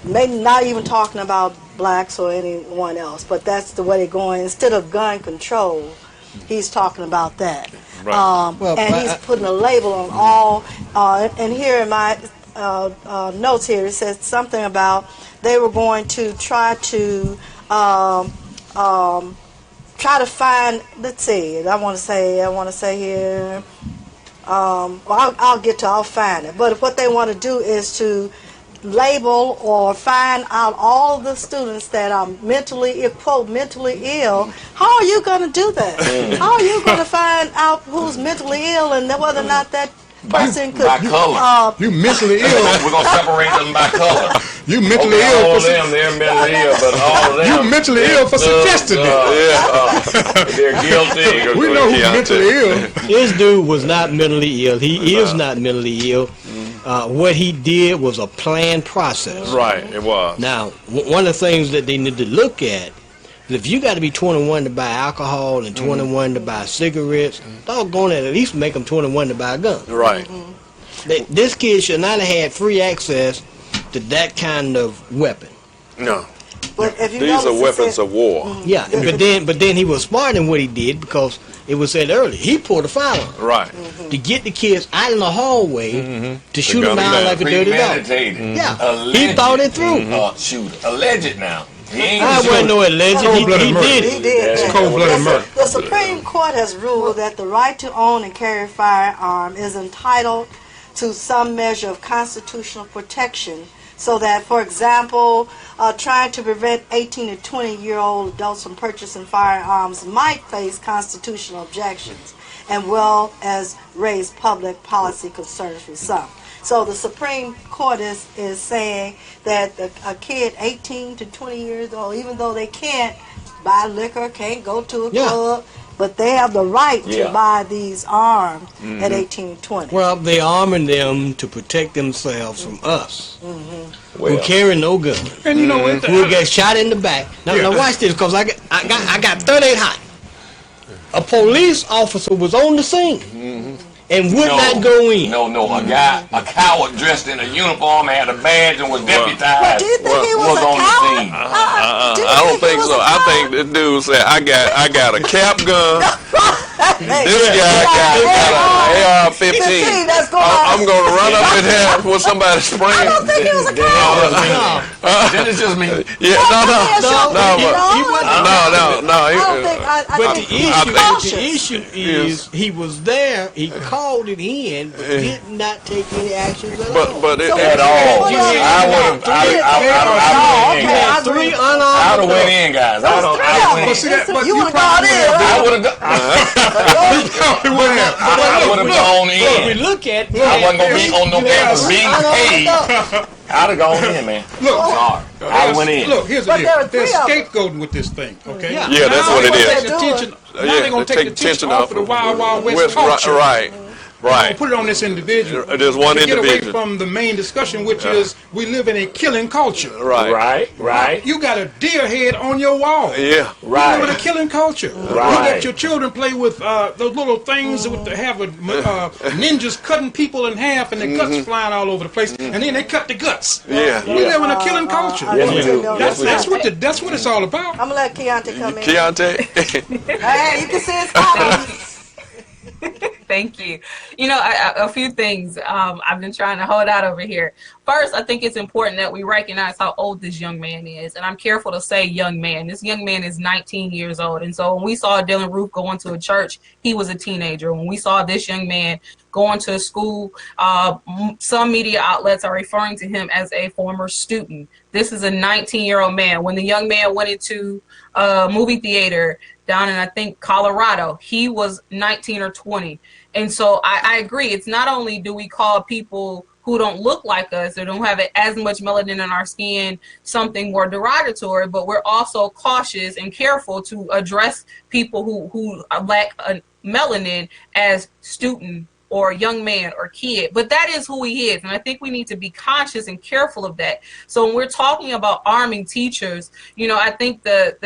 Maybe not even talking about blacks or anyone else, but that's the way they're going. Instead of gun control, he's talking about that. And he's putting a label on all. And here in my notes here, it says something about they were going to try to find. Let's see. I want to say here. I'll find it. But what they want to do is to label or find out all the students that are mentally ill. How are you going to do that? How are you going to find out who's mentally ill and whether or not that person could... By color. You mentally ill. We're going to separate them by color. You mentally ill. All of them, they're mentally ill, but all of them... You mentally ill for suggesting it. They're guilty. We know who's mentally ill. This dude was not mentally ill. He is not mentally ill. What he did was a planned process. It was. Now, one of the things that they need to look at is if you got to be 21 to buy alcohol and 21 to buy cigarettes, doggone it, at least make them 21 to buy a gun. This kid should not have had free access to that kind of weapon. No. But if you These are weapons of war. But then he was smart in what he did, because it was said earlier, he pulled a firearm. To get the kids out in the hallway to shoot them out like a dirty dog. He thought it through. Alleged now. I wasn't no alleged. He did it. He did. It's cold-blooded murder. The Supreme Court has ruled that the right to own and carry a firearm is entitled to some measure of constitutional protection, so that, for example, trying to prevent 18 to 20-year-old adults from purchasing firearms might face constitutional objections, and well as raise public policy concerns for some. So the Supreme Court is saying that a kid 18 to 20 years old, even though they can't buy liquor, can't go to a club, but they have the right to buy these arms at 18 to 20. Well, they arming them to protect themselves from us, who carry no gun, And you know what? who get shot in the back. Now watch this, because I got 38 hot. A police officer was on the scene and would not go in. No, a coward dressed in a uniform, had a badge, and was deputized. Do you think he was a on coward? the scene. I don't think so. I think the dude said, I got a cap gun. This guy got an AR-15. I'm going to run up in here with somebody spraying. I don't think he was a coward. Then it's just me. Yeah, But the issue is he was there, he called it in, but did not take any actions at all. But At all. had three I would have went in, guys. I You would have gone in. would have gone If we in. look at I wasn't going to be on no campus being paid. I'd have gone in, man. Look, Sorry. I went in. Look, here's the But deal. there are They're three of them. scapegoating with this thing, okay? Yeah. Yeah, that's Now what it they're is. gonna take attention- Now Yeah, they're going to take the attention off of the Wild Wild West culture. Right. Right. Put it on this individual. There's one to get away individual. from the main discussion, which is we live in a killing culture. Right. You got a deer head on your wall. Yeah. We live in a killing culture. You Right. let your children play with those little things that have ninjas cutting people in half and the guts flying all over the place, and then they cut the guts. Yeah. We live in a killing culture. Yes, we do. That's what it's all about. I'm going to let Keontae come in. Keontae. Hey, you can see his comments. Thank you. You know, a few things. I've been trying to hold out over here. First, I think it's important that we recognize how old this young man is. And I'm careful to say young man. This young man is 19 years old. And so when we saw Dylan Roof go into a church, he was a teenager. When we saw this young man going to a school, some media outlets are referring to him as a former student. This is a 19-year-old man. When the young man went into a movie theater down in, I think, Colorado, he was 19 or 20. And so I agree. It's not only do we call people who don't look like us or don't have as much melanin in our skin something more derogatory, but we're also cautious and careful to address people who lack melanin as student or young man or kid. But that is who he is. And I think we need to be conscious and careful of that. So when we're talking about arming teachers, you know, I think the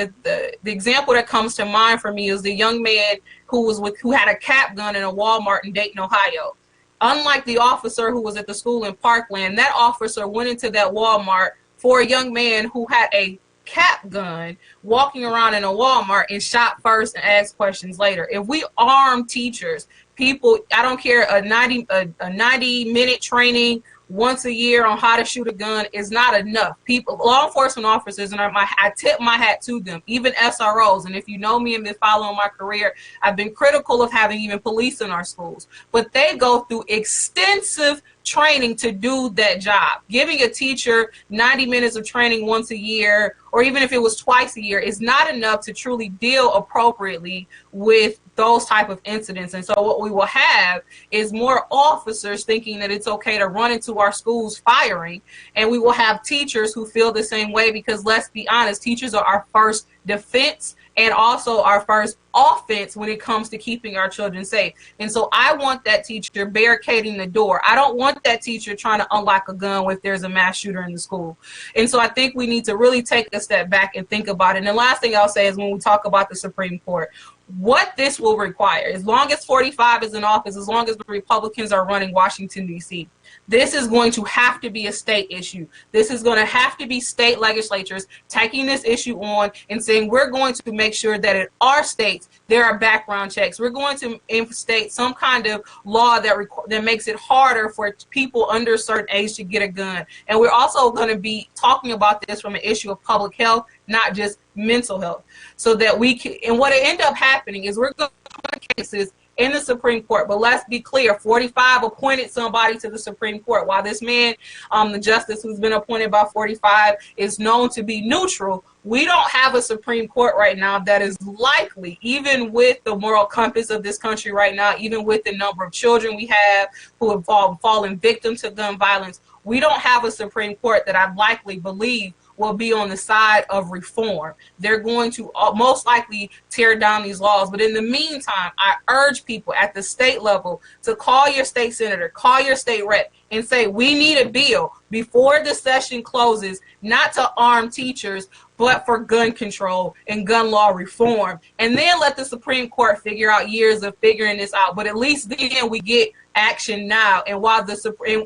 example that comes to mind for me is the young man who had a cap gun in a Walmart in Dayton, Ohio. Unlike the officer who was at the school in Parkland, that officer went into that Walmart for a young man who had a cap gun walking around in a Walmart and shot first and asked questions later. If we arm teachers, people, I don't care, a 90-minute training once a year on how to shoot a gun is not enough. People, law enforcement officers, and I tip my hat to them, even SROs. And if you know me and been following my career, I've been critical of having even police in our schools. But they go through extensive training to do that job. Giving a teacher 90 minutes of training once a year, or even if it was twice a year, is not enough to truly deal appropriately with those type of incidents. And so what we will have is more officers thinking that it's okay to run into our schools firing, and we will have teachers who feel the same way, because let's be honest, teachers are our first defense and also our first offense when it comes to keeping our children safe. And so I want that teacher barricading the door. I don't want that teacher trying to unlock a gun if there's a mass shooter in the school. And so I think we need to really take a step back and think about it. And the last thing I'll say is when we talk about the Supreme Court, what this will require, as long as 45 is in office, as long as the Republicans are running Washington, D.C., this is going to have to be a state issue. This is going to have to be state legislatures taking this issue on and saying, we're going to make sure that in our states there are background checks. We're going to instate some kind of law that makes it harder for people under a certain age to get a gun. And we're also going to be talking about this from an issue of public health, not just mental health, so that we can. And what end up happening is we're going to cases in the Supreme Court. But let's be clear, 45 appointed somebody to the Supreme Court. While this man, the justice who's been appointed by 45, is known to be neutral, we don't have a Supreme Court right now that is likely, even with the moral compass of this country right now, even with the number of children we have who have fallen victim to gun violence, we don't have a Supreme Court that I likely believe will be on the side of reform. They're going to most likely tear down these laws. But in the meantime, I urge people at the state level to call your state senator, call your state rep, and say, we need a bill before the session closes, not to arm teachers, but for gun control and gun law reform. And then let the Supreme Court figure out years of figuring this out. But at least then we get action now. And while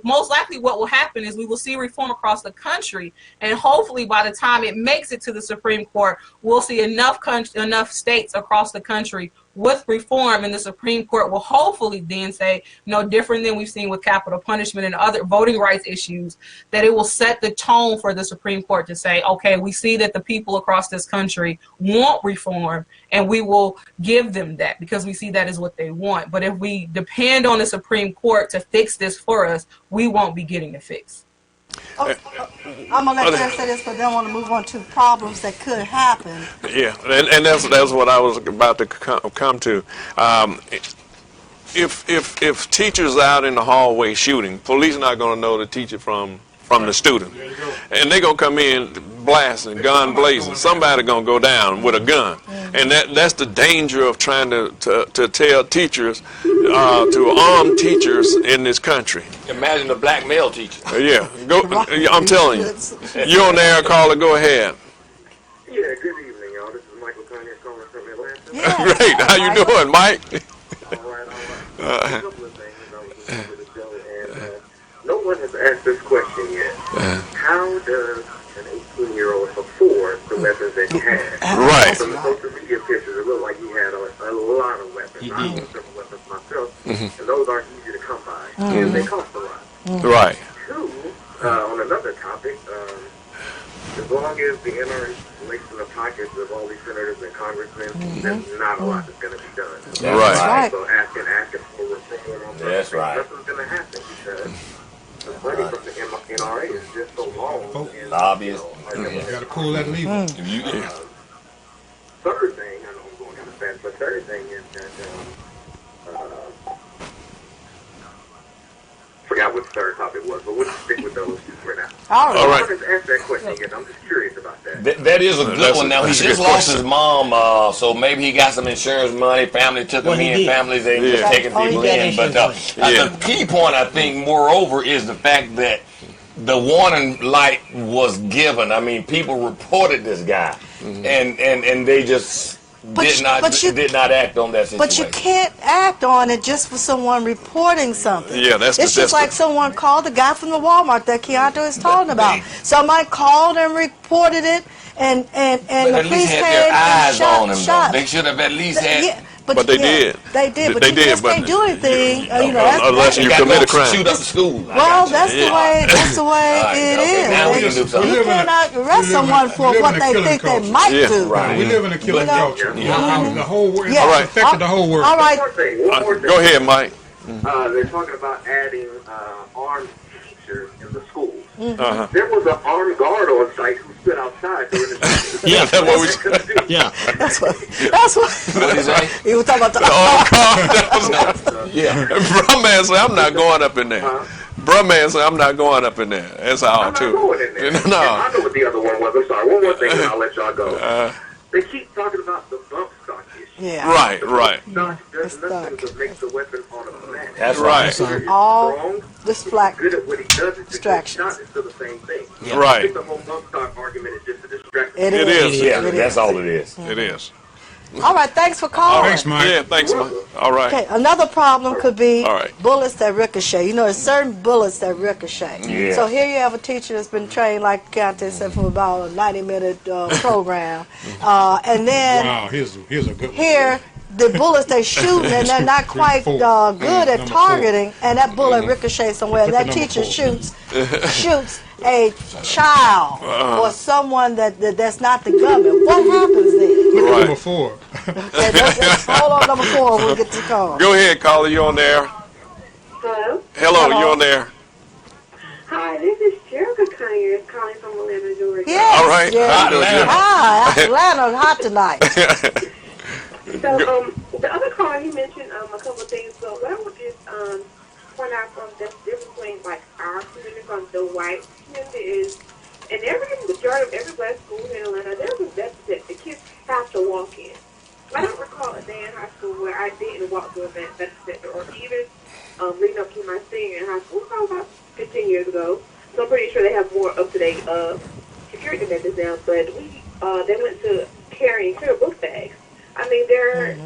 most likely what will happen is we will see reform across the country. And hopefully by the time it makes it to the Supreme Court, we'll see enough states across the country with reform, and the Supreme Court will hopefully then say, no different than we've seen with capital punishment and other voting rights issues, that it will set the tone for the Supreme Court to say, okay, we see that the people across this country want reform, and we will give them that because we see that is what they want. But if we depend on the Supreme Court to fix this for us, we won't be getting it fixed. I'm gonna let you say this, but then I want to move on to problems that could happen. Yeah, and that's what I was about to come to. If teachers out in the hallway shooting, police not going to know the teacher from the student, and they gonna come in blasting, gun blazing. Somebody gonna go down with a gun, and that's the danger of trying to tell teachers to arm teachers in this country. Imagine a black male teacher. Yeah, go. I'm telling you, you on there, caller. Go ahead. Yeah, good evening, y'all. This is Michael Conyers calling from Atlanta. Yeah. Great. How you doing, Mike? All right. A couple of things I was listening to the show, and no one has asked this question yet. How does an 18-year-old afford the weapons that he has? Right. From the social media pictures, it looked like he had a lot of weapons. I own several weapons myself, and those aren't easy to come by, and they cost a lot. Right. Two, on another topic, as long as the NRA links in the pockets of all these senators and congressmen, there's not a lot that's going to be done. That's Right. So asking for reform on That's right. nothing's going to happen because the money from the NRA is just so long. And, Lobbyists. You got to pull that lever. Third thing, I know I'm going kind of fast, but third thing is that forgot what the third topic was, but we'll stick with those two for now. All right. All right. I wanted to ask that question again. I'm just curious about that. That is a good one. Now, he that's a just good lost question. his mom, so maybe he got some insurance money. Family took him Well, he in. did. Families ain't Yeah. just taking Oh, he people got in. But insurance the key point, I think, moreover, is the fact that the warning light was given. I mean, people reported this guy, and they just did not act on that situation. But you can't act on it just for someone reporting something. Yeah, that's It's just like someone called the guy from the Walmart that Keontae is talking about. Somebody called and reported it, and But the at police least came had their eyes and on him, shot. though. They should have at least had. Yeah, But they did. They did, but They you did, just but- can't do anything. Unless They you got commit a to crime. shoot up the school. Well, that's the way. That's the way All right, it okay, is. now we They- can do something. You We live in a- cannot we arrest live in a- someone we for live what in a they killing think they culture. might Yeah. do. Right. We live in a killing You know? culture. The whole world. Yeah. It's affected the whole world. All One right. more thing. One more thing. Go ahead, Mike. They're talking about adding armed teachers in the schools. Uh-huh. There was an armed guard on site who stood outside during the Yeah, that's what we Yeah. That's what. That's what. What is that? He was talking about the. Yeah. Bruh man said, I'm not going up in there. Bruh man said, I'm not going up in there. That's all, I'm not too. going in there. And No. I know what the other one was. I'm sorry. One more thing, and I'll let y'all go. They keep talking about the bump stock issue. Yeah. Right. Stock does It's nothing stock. to make the weapon automatic. That's Right. right. All Strong, this black good at what he does. It's just distractions. shot. It's still the same thing. I Right. think the whole bump stock argument is just a distraction. It It is. is. Yeah, It that's is. all it is. It is. All right. Thanks for calling. Thanks, Mike. Yeah, thanks, Mike. All right. Okay, another problem could be All right. bullets that ricochet. You know, there's certain bullets that ricochet. Yeah. So here you have a teacher that's been trained, like Keontae said, for about a 90-minute program. And then Wow, here's a good one. here, the bullets they shooting, and they're not quite good at Number targeting, and that bullet ricochets somewhere. And that Number teacher 4. shoots a child or someone that's not the gunman. What happens then? Look at Right. number 4. Okay, let's hold on number 4. We'll get to call. Go ahead, caller. You on there? Hello? Hello, you on there? Hi, this is Jerica Conyers calling from Atlanta, Georgia. Yes, All right. yes. How you doing, Jerica? Hi, Atlanta, hot tonight. So, the other caller, he mentioned a couple of things. So, what I would just point out from the difference between, like, our community from the white community is, in every majority of every black school in Atlanta, there's a deficit. The kids have to walk in. I don't recall a day in high school where I didn't walk through a deficit, or even leading up to my senior in high school, about 15 years ago. So I'm pretty sure they have more up-to-date security methods now. But they went to carrying clear book bags. I mean,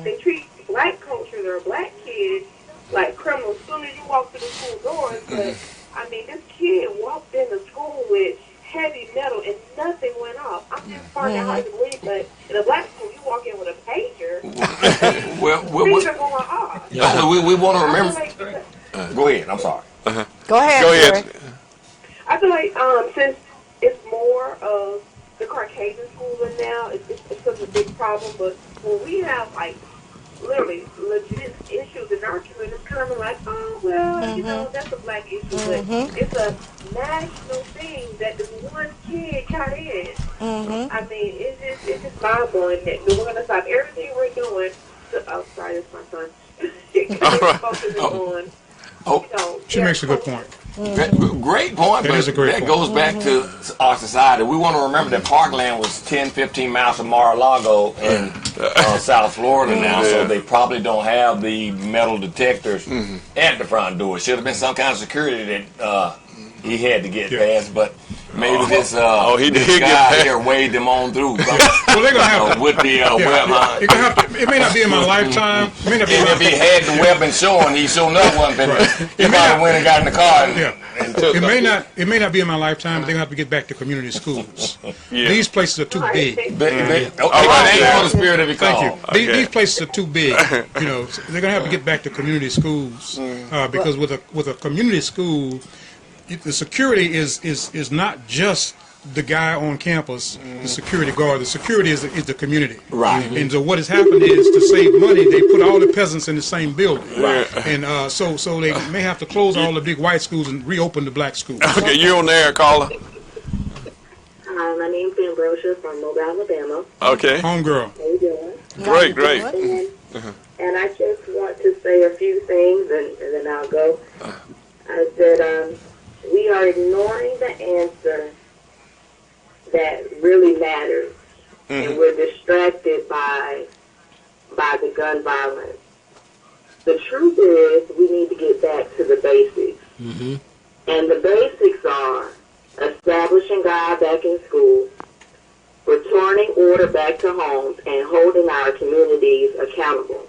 they treat black culture or black kids like criminals as soon as you walk through the school doors. But I mean, this kid walked into school with heavy metal and nothing went off. I'm just finding out how to believe, but in a black school, you walk in with a pager, things are going off. Yeah, we want to remember. Go ahead. I'm sorry. Go ahead, Go ahead. Jerry. I feel like since it's more of the Caucasian schools now, it's such a big problem. But when we have like literally legit issues in our community, it's kind of like, oh well, you know, that's a black issue, but it's a national thing that this one kid got in. I mean, it's just mind blowing that we're gonna stop everything we're doing. Oh, sorry, that's my son. Focusing on. Oh, You know, She makes a good point. Great point, That but is a great that point. goes back to our society. We want to remember that Parkland was 10, 15 miles from Mar-a-Lago in South Florida now, so they probably don't have the metal detectors at the front door. Should have been some kind of security that he had to get past, but maybe this, he did this get guy past. here weighed them on through. Well, they're gonna have to. With the Yeah, weapon. you're gonna have to. It may not be in my lifetime. It may not be. In And if my, he had the weapon showing, he showed enough one. He probably went and got in the car. And took It off. may not be in my lifetime, but they're gonna have to get back to community schools. These places are too big. Okay, All right, thank you yeah. for the spirit of your Thank call. you. These places are too big. You know, so they're gonna have to get back to community schools because with a community school, the security is not just the guy on campus, the security guard. The security is the community. Right. And so what has happened is, to save money, they put all the peasants in the same building. Right. And so they may have to close all the big white schools and reopen the black schools. Okay, you on there, caller? Hi, my name's Ambrosia from Mobile, Alabama. Okay. Homegirl. How you doing? Great, great. And I just want to say a few things, and then I'll go. I said, we are ignoring the answer that really matters, and we're distracted by the gun violence. The truth is, we need to get back to the basics. And the basics are establishing God back in school, returning order back to homes, and holding our communities accountable.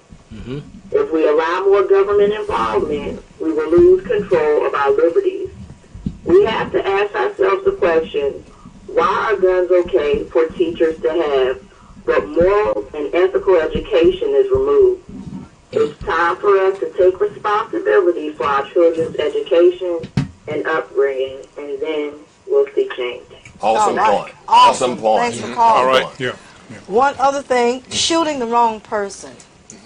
If we allow more government involvement, we will lose control of our liberties. We have to ask ourselves the question, why are guns okay for teachers to have, but moral and ethical education is removed? It's time for us to take responsibility for our children's education and upbringing, and then we'll see change. Awesome All right. point. Awesome point. Thanks for calling. All right. Yeah. One other thing, shooting the wrong person.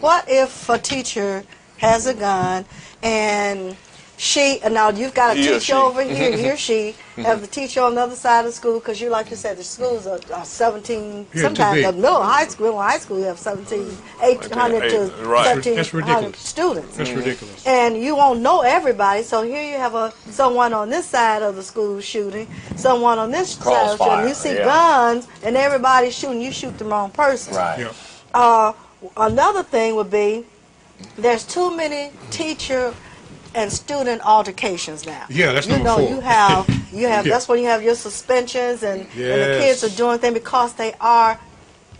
What if a teacher has a gun and now you've got a He or teacher she. over here, he or she, have the teacher on the other side of the school, because you, like you said, the schools are 17, Yeah, sometimes too the big. middle high school you have 800 to Right. That's 1,700 ridiculous. students. That's ridiculous. And you won't know everybody, so here you have someone on this side of the school shooting, someone on this side of the shooting. You see Crossfire, yeah. guns, and everybody's shooting, you shoot the wrong person. Right. Yeah. Another thing would be, there's too many teacher and student altercations now. Yeah, that's you number know, 4. you have Yeah. that's when you have your suspensions and the Yes. kids are doing things because they are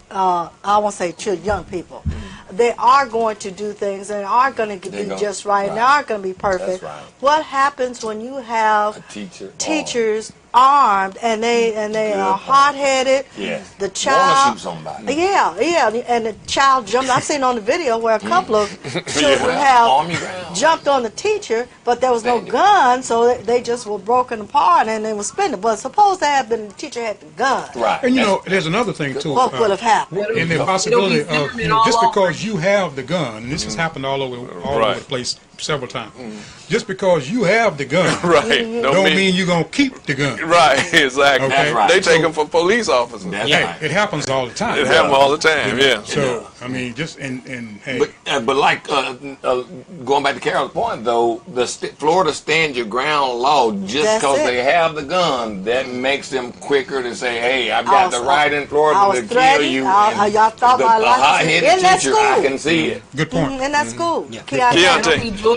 I won't say young people. They are going to do things and are going to be just right, and they aren't going to be perfect. That's right. What happens when you have A teacher. teachers armed and they are hot-headed. Yeah. The child. Wanna shoot somebody. Yeah, and the child jumped. I've seen on the video where a couple of children Army have ground. jumped on the teacher, but there was no gun, so they just were broken apart and they were spending. But suppose the teacher had the gun. Right. And you know, there's another thing too. What would have happened? And the possibility It'll be of Zimmerman all just over. because you have the gun, and this has happened all over the place several times. Just because you have the gun, Right. don't mean you're gonna keep the gun. Right, exactly. Okay. That's right. They take them for police officers. That's Hey, right. it happens all the time. It happens all the time, yeah. So I mean, just and hey, But like going back to Carol's point, though, the Florida stand your ground law, just That's because it. they have the gun, that makes them quicker to say, "Hey, I've I got was- the right in I Florida was to kill threatened. you." Y'all thought the, my a life hot-headed in that teacher, I school. can see it. good point. In that school. Keontae.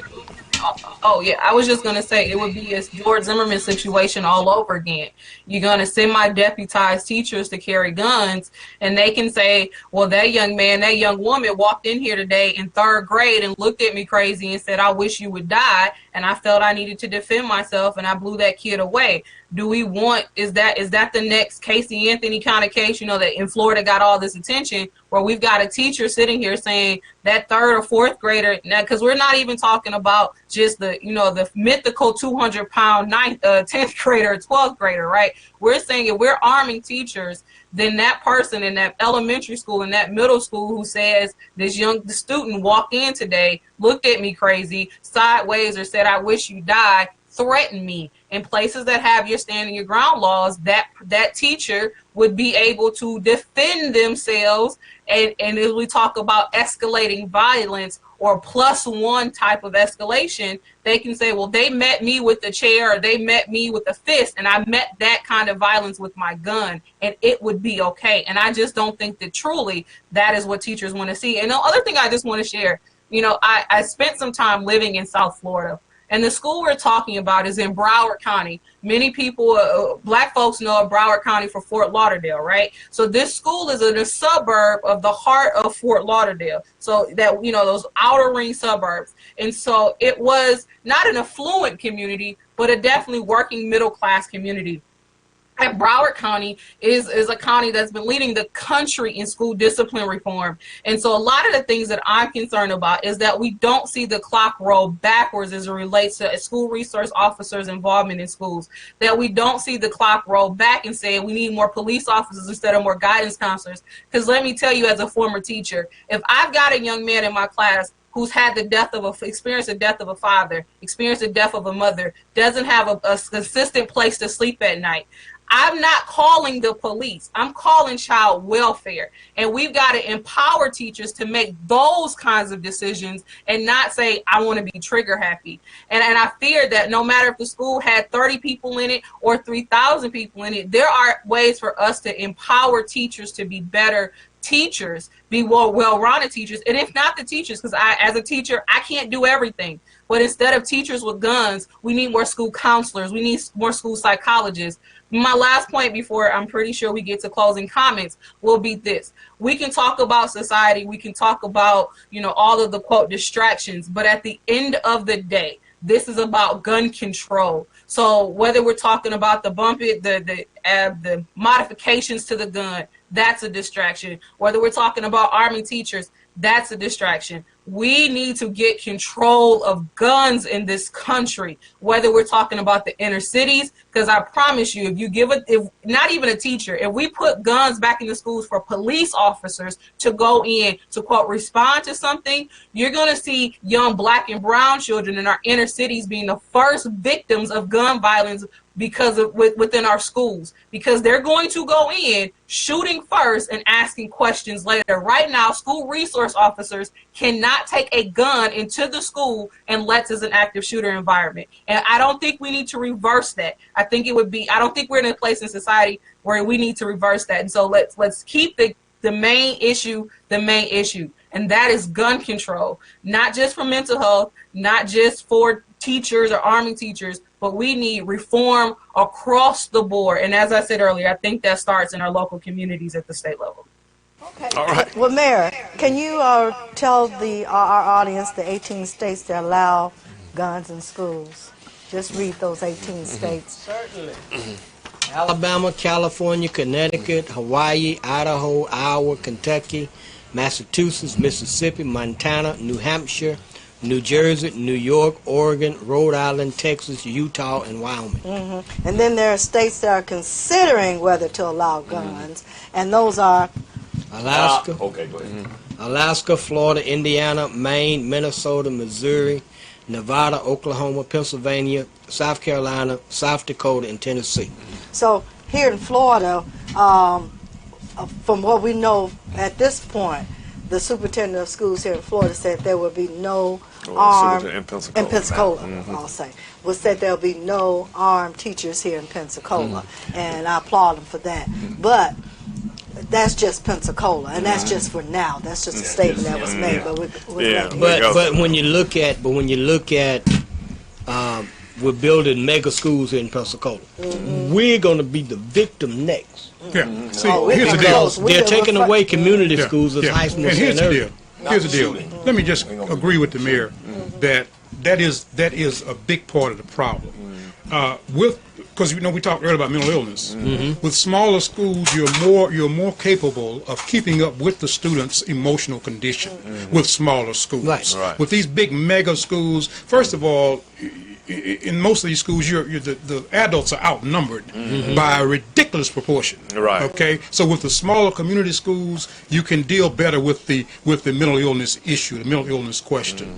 Oh yeah, I was just gonna say it would be a George Zimmerman situation all over again. You're gonna semi-deputized teachers to carry guns, and they can say, "Well, that young man, that young woman walked in here today in 3rd grade and looked at me crazy and said, 'I wish you would die,' and I felt I needed to defend myself, and I blew that kid away." Do we want, is that the next Casey Anthony kind of case, you know, that in Florida got all this attention, where we've got a teacher sitting here saying that 3rd or 4th grader, now, because we're not even talking about just the, you know, the mythical 200-pound 10th grader or 12th grader, right? We're saying if we're arming teachers, then that person in that elementary school, in that middle school who says this young student walked in today, looked at me crazy, sideways, or said, "I wish you died," threaten me. In places that have your standing your ground laws, that teacher would be able to defend themselves. And as we talk about escalating violence or +1 type of escalation, they can say, well, they met me with the chair, or they met me with a fist, and I met that kind of violence with my gun, and it would be okay. And I just don't think that truly that is what teachers want to see. And the other thing I just want to share, you know, I spent some time living in South Florida. And the school we're talking about is in Broward County. Many people, black folks, know of Broward County for Fort Lauderdale, right? So this school is in a suburb of the heart of Fort Lauderdale. So that, you know, those outer ring suburbs. And so it was not an affluent community, but a definitely working middle class community. And Broward County is a county that's been leading the country in school discipline reform. And so a lot of the things that I'm concerned about is that we don't see the clock roll backwards as it relates to school resource officers' involvement in schools, that we don't see the clock roll back and say we need more police officers instead of more guidance counselors. Because let me tell you, as a former teacher, if I've got a young man in my class who's had experienced the death of a father, experienced the death of a mother, doesn't have a consistent place to sleep at night, I'm not calling the police. I'm calling child welfare. And we've got to empower teachers to make those kinds of decisions and not say, I want to be trigger happy. And I fear that no matter if the school had 30 people in it or 3,000 people in it, there are ways for us to empower teachers to be better teachers, be more well-rounded teachers. And if not the teachers, because as a teacher, I can't do everything. But instead of teachers with guns, we need more school counselors. We need more school psychologists. My last point before I'm pretty sure we get to closing comments will be this. We can talk about society. We can talk about, you know, all of the, quote, distractions. But at the end of the day, this is about gun control. So whether we're talking about the the modifications to the gun, that's a distraction. Whether we're talking about arming teachers, that's a distraction. We need to get control of guns in this country, whether we're talking about the inner cities, because I promise you, if you give it, if not even a teacher, if we put guns back in the schools for police officers to go in to, quote, respond to something, you're going to see young black and brown children in our inner cities being the first victims of gun violence because of within our schools, because they're going to go in shooting first and asking questions later. Right now, school resource officers cannot take a gun into the school unless it's an active shooter environment. And I don't think we need to reverse that. I don't think we're in a place in society where we need to reverse that. And so let's keep the main issue, and that is gun control, not just for mental health, not just for teachers or arming teachers, but we need reform across the board. And as I said earlier, I think that starts in our local communities at the state level. Okay. All right. Well, Mayor, can you tell our audience the 18 states that allow guns in schools? Just read those 18 states. Certainly. Alabama, California, Connecticut, Hawaii, Idaho, Iowa, Kentucky, Massachusetts, Mississippi, Montana, New Hampshire, New Jersey, New York, Oregon, Rhode Island, Texas, Utah, and Wyoming. And then there are states that are considering whether to allow guns, and those are Alaska, Okay, go ahead. Alaska, Florida, Indiana, Maine, Minnesota, Missouri, Nevada, Oklahoma, Pennsylvania, South Carolina, South Dakota, and Tennessee. so here in Florida. From what we know at this point, the superintendent of schools here in Florida said there will be no armed in Pensacola. in Pensacola. I'll say was said there will be no armed teachers here in Pensacola, and I applaud him for that. But that's just Pensacola, and that's just for now. That's just a statement that was made. But But when you look at we're building mega schools here in Pensacola. We're going to be the victim next. Yeah. See, we're here's the getting deal. close. They're taking away community schools, as Yeah. Heisman And here's said the earlier. deal. Here's the deal. Let me just agree with the mayor that is a big part of the problem. Because we talked earlier about mental illness. With smaller schools, you're more capable of keeping up with the students' emotional condition with smaller schools. Right. With these big mega schools, first of all, in most of these schools, the adults are outnumbered by a ridiculous proportion. Right. Okay. So with the smaller community schools, you can deal better with the mental illness issue, the mental illness question.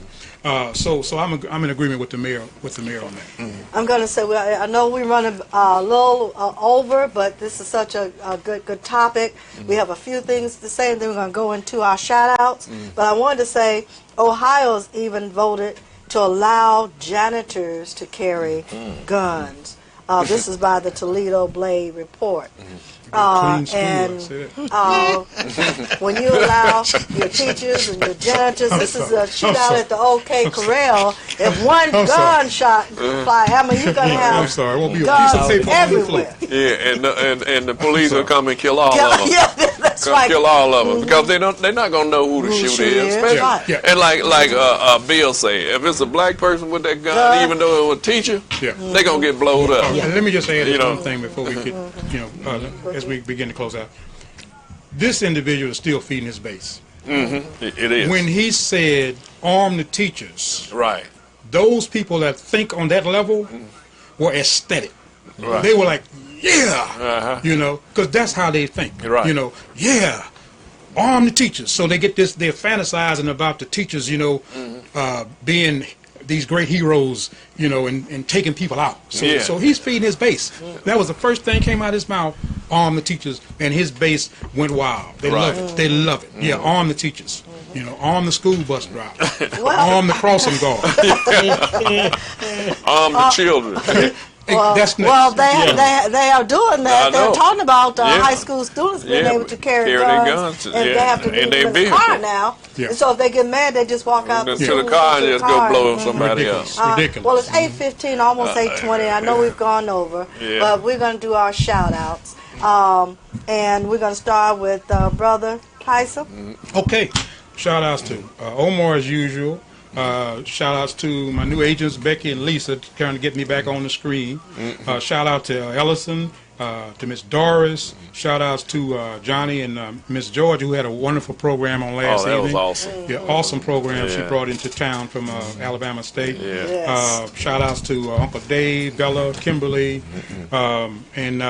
So I'm in agreement with the mayor on that. I'm going to say, I know we're running a little over, but this is such a good topic. We have a few things to say, and then we're going to go into our shout-outs. But I wanted to say, Ohio's even voted to allow janitors to carry guns. This is by the Toledo Blade Report. Clean school, And I say that. when you allow your teachers and your janitors, this is a shootout at the OK Corral. If one gunshot fly, I mean, you're gonna I'm have sorry. It won't be a piece guns of paper on the floor. everywhere. Yeah, and the police will come and kill all of them. Yeah, that's Come right. kill all of them because they're not gonna know who the Who the shooter shooter is. is, Especially- right. Yeah. And like Bill say, if it's a black person with that gun, even though it was a teacher, Yeah. they gonna get blowed up. And let me just add You know. one thing before we get, as we begin to close out. This individual is still feeding his base. It is. When he said arm the teachers, Right. those people that think on that level were ecstatic. Right. They were like, yeah, because that's how they think. Right. Yeah, arm the teachers. So they get this, they're fantasizing about the teachers, being these great heroes, and taking people out. So, Yeah. so he's feeding his base. That was the first thing came out of his mouth, arm the teachers, and his base went wild. They love it. They love it. Yeah, arm the teachers. Arm the school bus driver. Arm the crossing guard. Arm the children. That's next. Well, they are doing that. I They're know. talking about Yeah. high school students being Yeah, able to carry carry their guns, guns, and yeah, they have to in get their in the car vehicle. now. Yeah. And so if they get mad, they just walk out To the the car and just go blow somebody Ridiculous. else. Ridiculous. Well, it's 8:15, almost 8:20. I know we've gone over, Yeah. but we're going to do our shout-outs. And we're going to start with Brother Tyson. Okay. Shout outs to Omar as usual. Shout outs to my new agents, Becky and Lisa, trying to get me back on the screen. Shout out to Ellison, to Miss Doris. Shout outs to Johnny and Miss George, who had a wonderful program on last Oh, that was evening. awesome. Yeah, awesome program she Yeah. brought into town from Alabama State. Yeah. Yes. Shout outs to Uncle Dave, Bella, Kimberly, and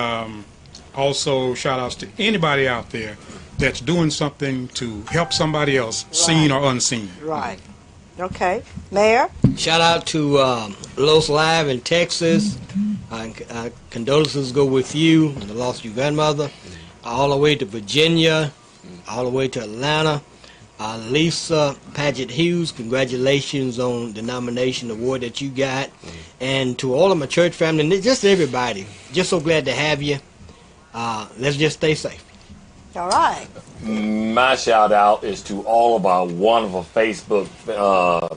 also shout outs to anybody out there that's doing something to help somebody else, seen or unseen. Right. Okay. Mayor? Shout out to Los Live in Texas. Condolences go with you on the loss of your grandmother. All the way to Virginia, all the way to Atlanta. Lisa Paget Hughes, congratulations on the nomination award that you got. And to all of my church family, and just everybody, just so glad to have you. Let's just stay safe. All right. My shout out is to all of our wonderful Facebook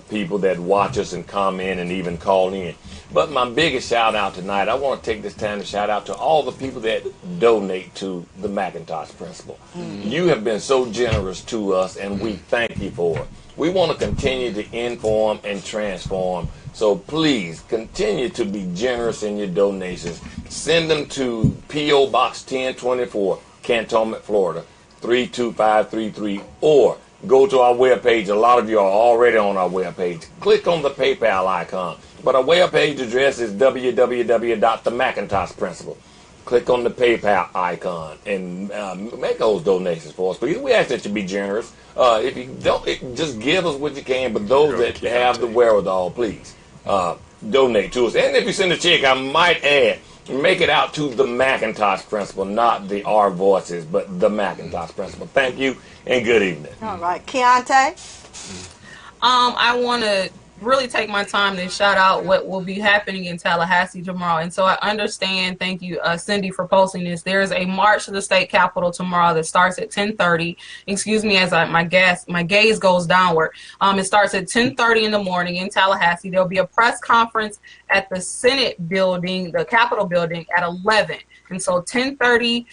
people that watch us and comment and even call in. But my biggest shout out tonight, I want to take this time to shout out to all the people that donate to the Macintosh Principle. You have been so generous to us, and we thank you for it. We want to continue to inform and transform. So please continue to be generous in your donations send them to P.O. Box 1024, Cantonment, Florida, 32533, or go to our webpage. A lot of you are already on our webpage. Click on the PayPal icon. But our webpage address is www.themacintoshprinciple. Click on the PayPal icon and make those donations for us, please. We ask that you be generous. If you don't, just give us what you can. But those that have the wherewithal, please donate to us. And if you send a check, I might add, make it out to the Macintosh Principle, not the Our Voices, but the Macintosh Principle. Thank you and good evening. All right, Keontae. I want to really take my time to shout out what will be happening in Tallahassee tomorrow. And so I understand, thank you, Cindy, for posting this. There is a march to the state capitol tomorrow that starts at 10:30. Excuse me, as my gaze goes downward. It starts at 10:30 in the morning in Tallahassee. There'll be a press conference at the Senate building, the Capitol building, at 11. And so 10:30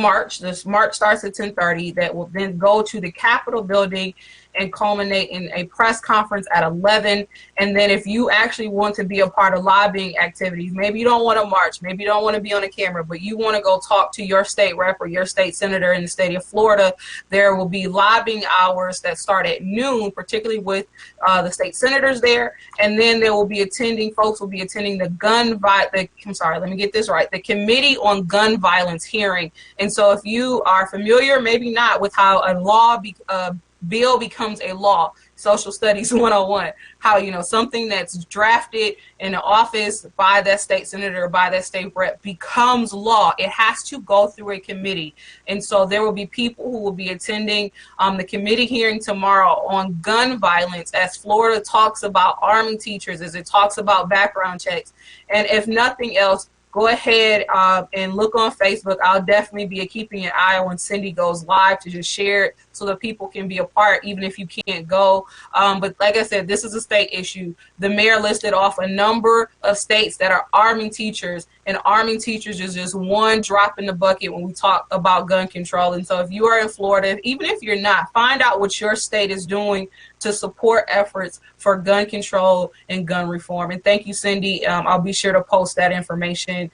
march. This march starts at 10:30. That will then go to the Capitol building and culminate in a press conference at 11. And then if you actually want to be a part of lobbying activities, maybe you don't want to march, maybe you don't want to be on a camera, but you want to go talk to your state rep or your state senator in the state of Florida, there will be lobbying hours that start at noon, particularly with the state senators there. And then there will be folks will be attending the the Committee on Gun Violence hearing. And so if you are familiar, maybe not, with how a bill becomes a law, social studies 101, how, something that's drafted in the office by that state senator or by that state rep becomes law. It has to go through a committee. And so there will be people who will be attending the committee hearing tomorrow on gun violence, as Florida talks about arming teachers, as it talks about background checks. And if nothing else, go ahead and look on Facebook. I'll definitely be keeping an eye when Cindy goes live to just share it so that people can be a part, even if you can't go. But like I said, this is a state issue. The mayor listed off a number of states that are arming teachers, and arming teachers is just one drop in the bucket when we talk about gun control. And so if you are in Florida, even if you're not, find out what your state is doing to support efforts for gun control and gun reform. And thank you, Cindy. I'll be sure to post that information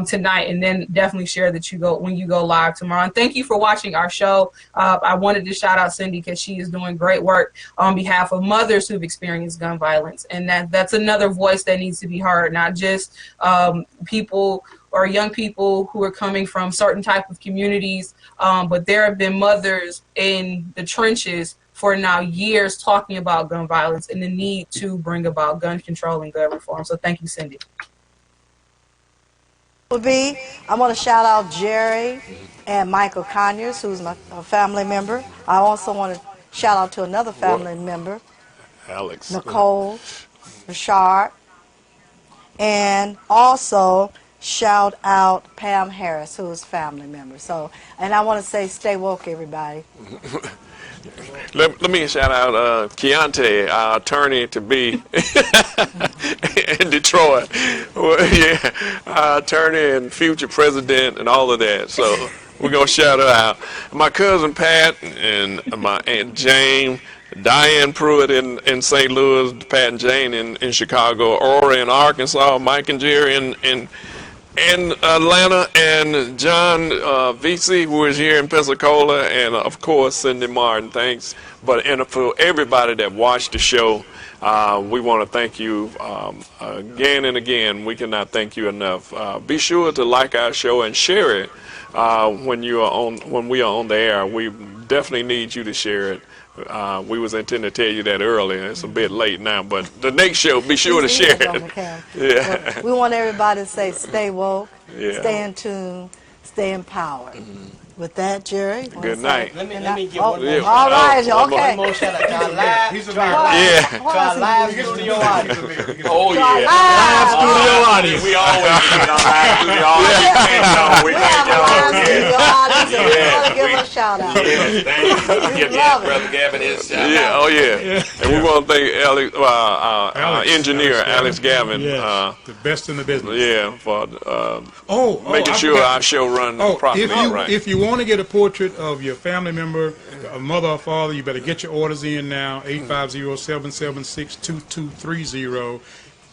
tonight, and then definitely share that when you go live tomorrow. And thank you for watching our show. I wanted to shout out Cindy because she is doing great work on behalf of mothers who've experienced gun violence. And that's another voice that needs to be heard, not just people or young people who are coming from certain type of communities, but there have been mothers in the trenches for now years talking about gun violence and the need to bring about gun control and gun reform. So thank you, Cindy. I want to shout out Jerry and Michael Conyers, who's a family member. I also want to shout out to another family member, Alex. Nicole, Richard, and also shout out Pam Harris, who's a family member. So, and I want to say stay woke, everybody. Let me shout out Keontae, our attorney-to-be in Detroit. Well, yeah, our attorney and future president and all of that. So we're going to shout her out. My cousin Pat and my Aunt Jane, Diane Pruitt in St. Louis, Pat and Jane in Chicago, Ora in Arkansas, Mike and Jerry in Atlanta, and John VC, who is here in Pensacola, and of course Cindy Martin. Thanks. And for everybody that watched the show, we want to thank you again and again. We cannot thank you enough. Be sure to like our show and share it when we are on the air. We definitely need you to share it. We was intending to tell you that earlier. It's a bit late now, but the next show, be sure to share it. Yeah. Well, we want everybody to say stay woke, stay in tune, stay empowered. With that, Jerry. Good night. Let me get all one more. right, okay. One more shout out to our live studio audience. Oh, yeah. Live studio audience. We always get our live studio audience. We have a live studio audience, and we want to give them a shout out. Yes, thank you. Give Brother Gavin his shout out. Yeah, oh yeah. And we want to thank our engineer, Alex Gavin. Yes, the best in the business. Yeah, for making sure our show runs properly. If you want to get a portrait of your family member, a mother or father, you better get your orders in now. 850-776-2230.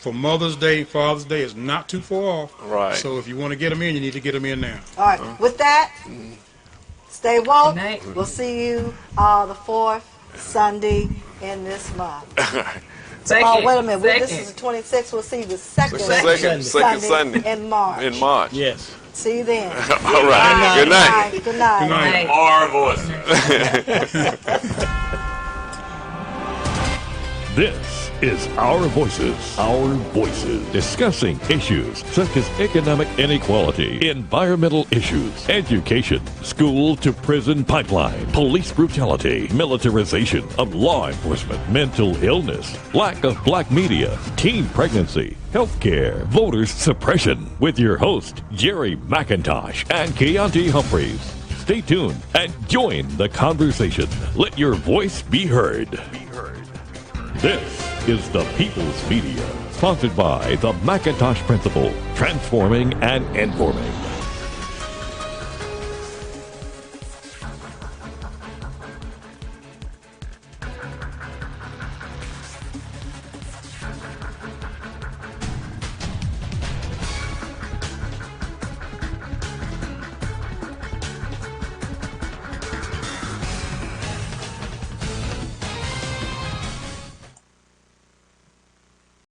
for Mother's Day, Father's Day is not too far off. Right. So if you want to get them in, you need to get them in now. All right. With that, stay woke. Good night. We'll see you the 4th Sunday in this month. Second. Wait a minute. This Second. is the 26th. We'll see you the second Second Sunday in March. in March. Yes. See you then. All right. Good night. Good night. Good night. Hey. Our voices. This is Our Voices, discussing issues such as economic inequality, environmental issues, education, school to prison pipeline, police brutality, militarization of law enforcement, mental illness, lack of black media, teen pregnancy, healthcare, voter suppression, with your host, Jerry McIntosh and Keontae Humphreys. Stay tuned and join the conversation. Let your voice be heard. This is the People's Media, sponsored by the McIntosh Principle, transforming and informing.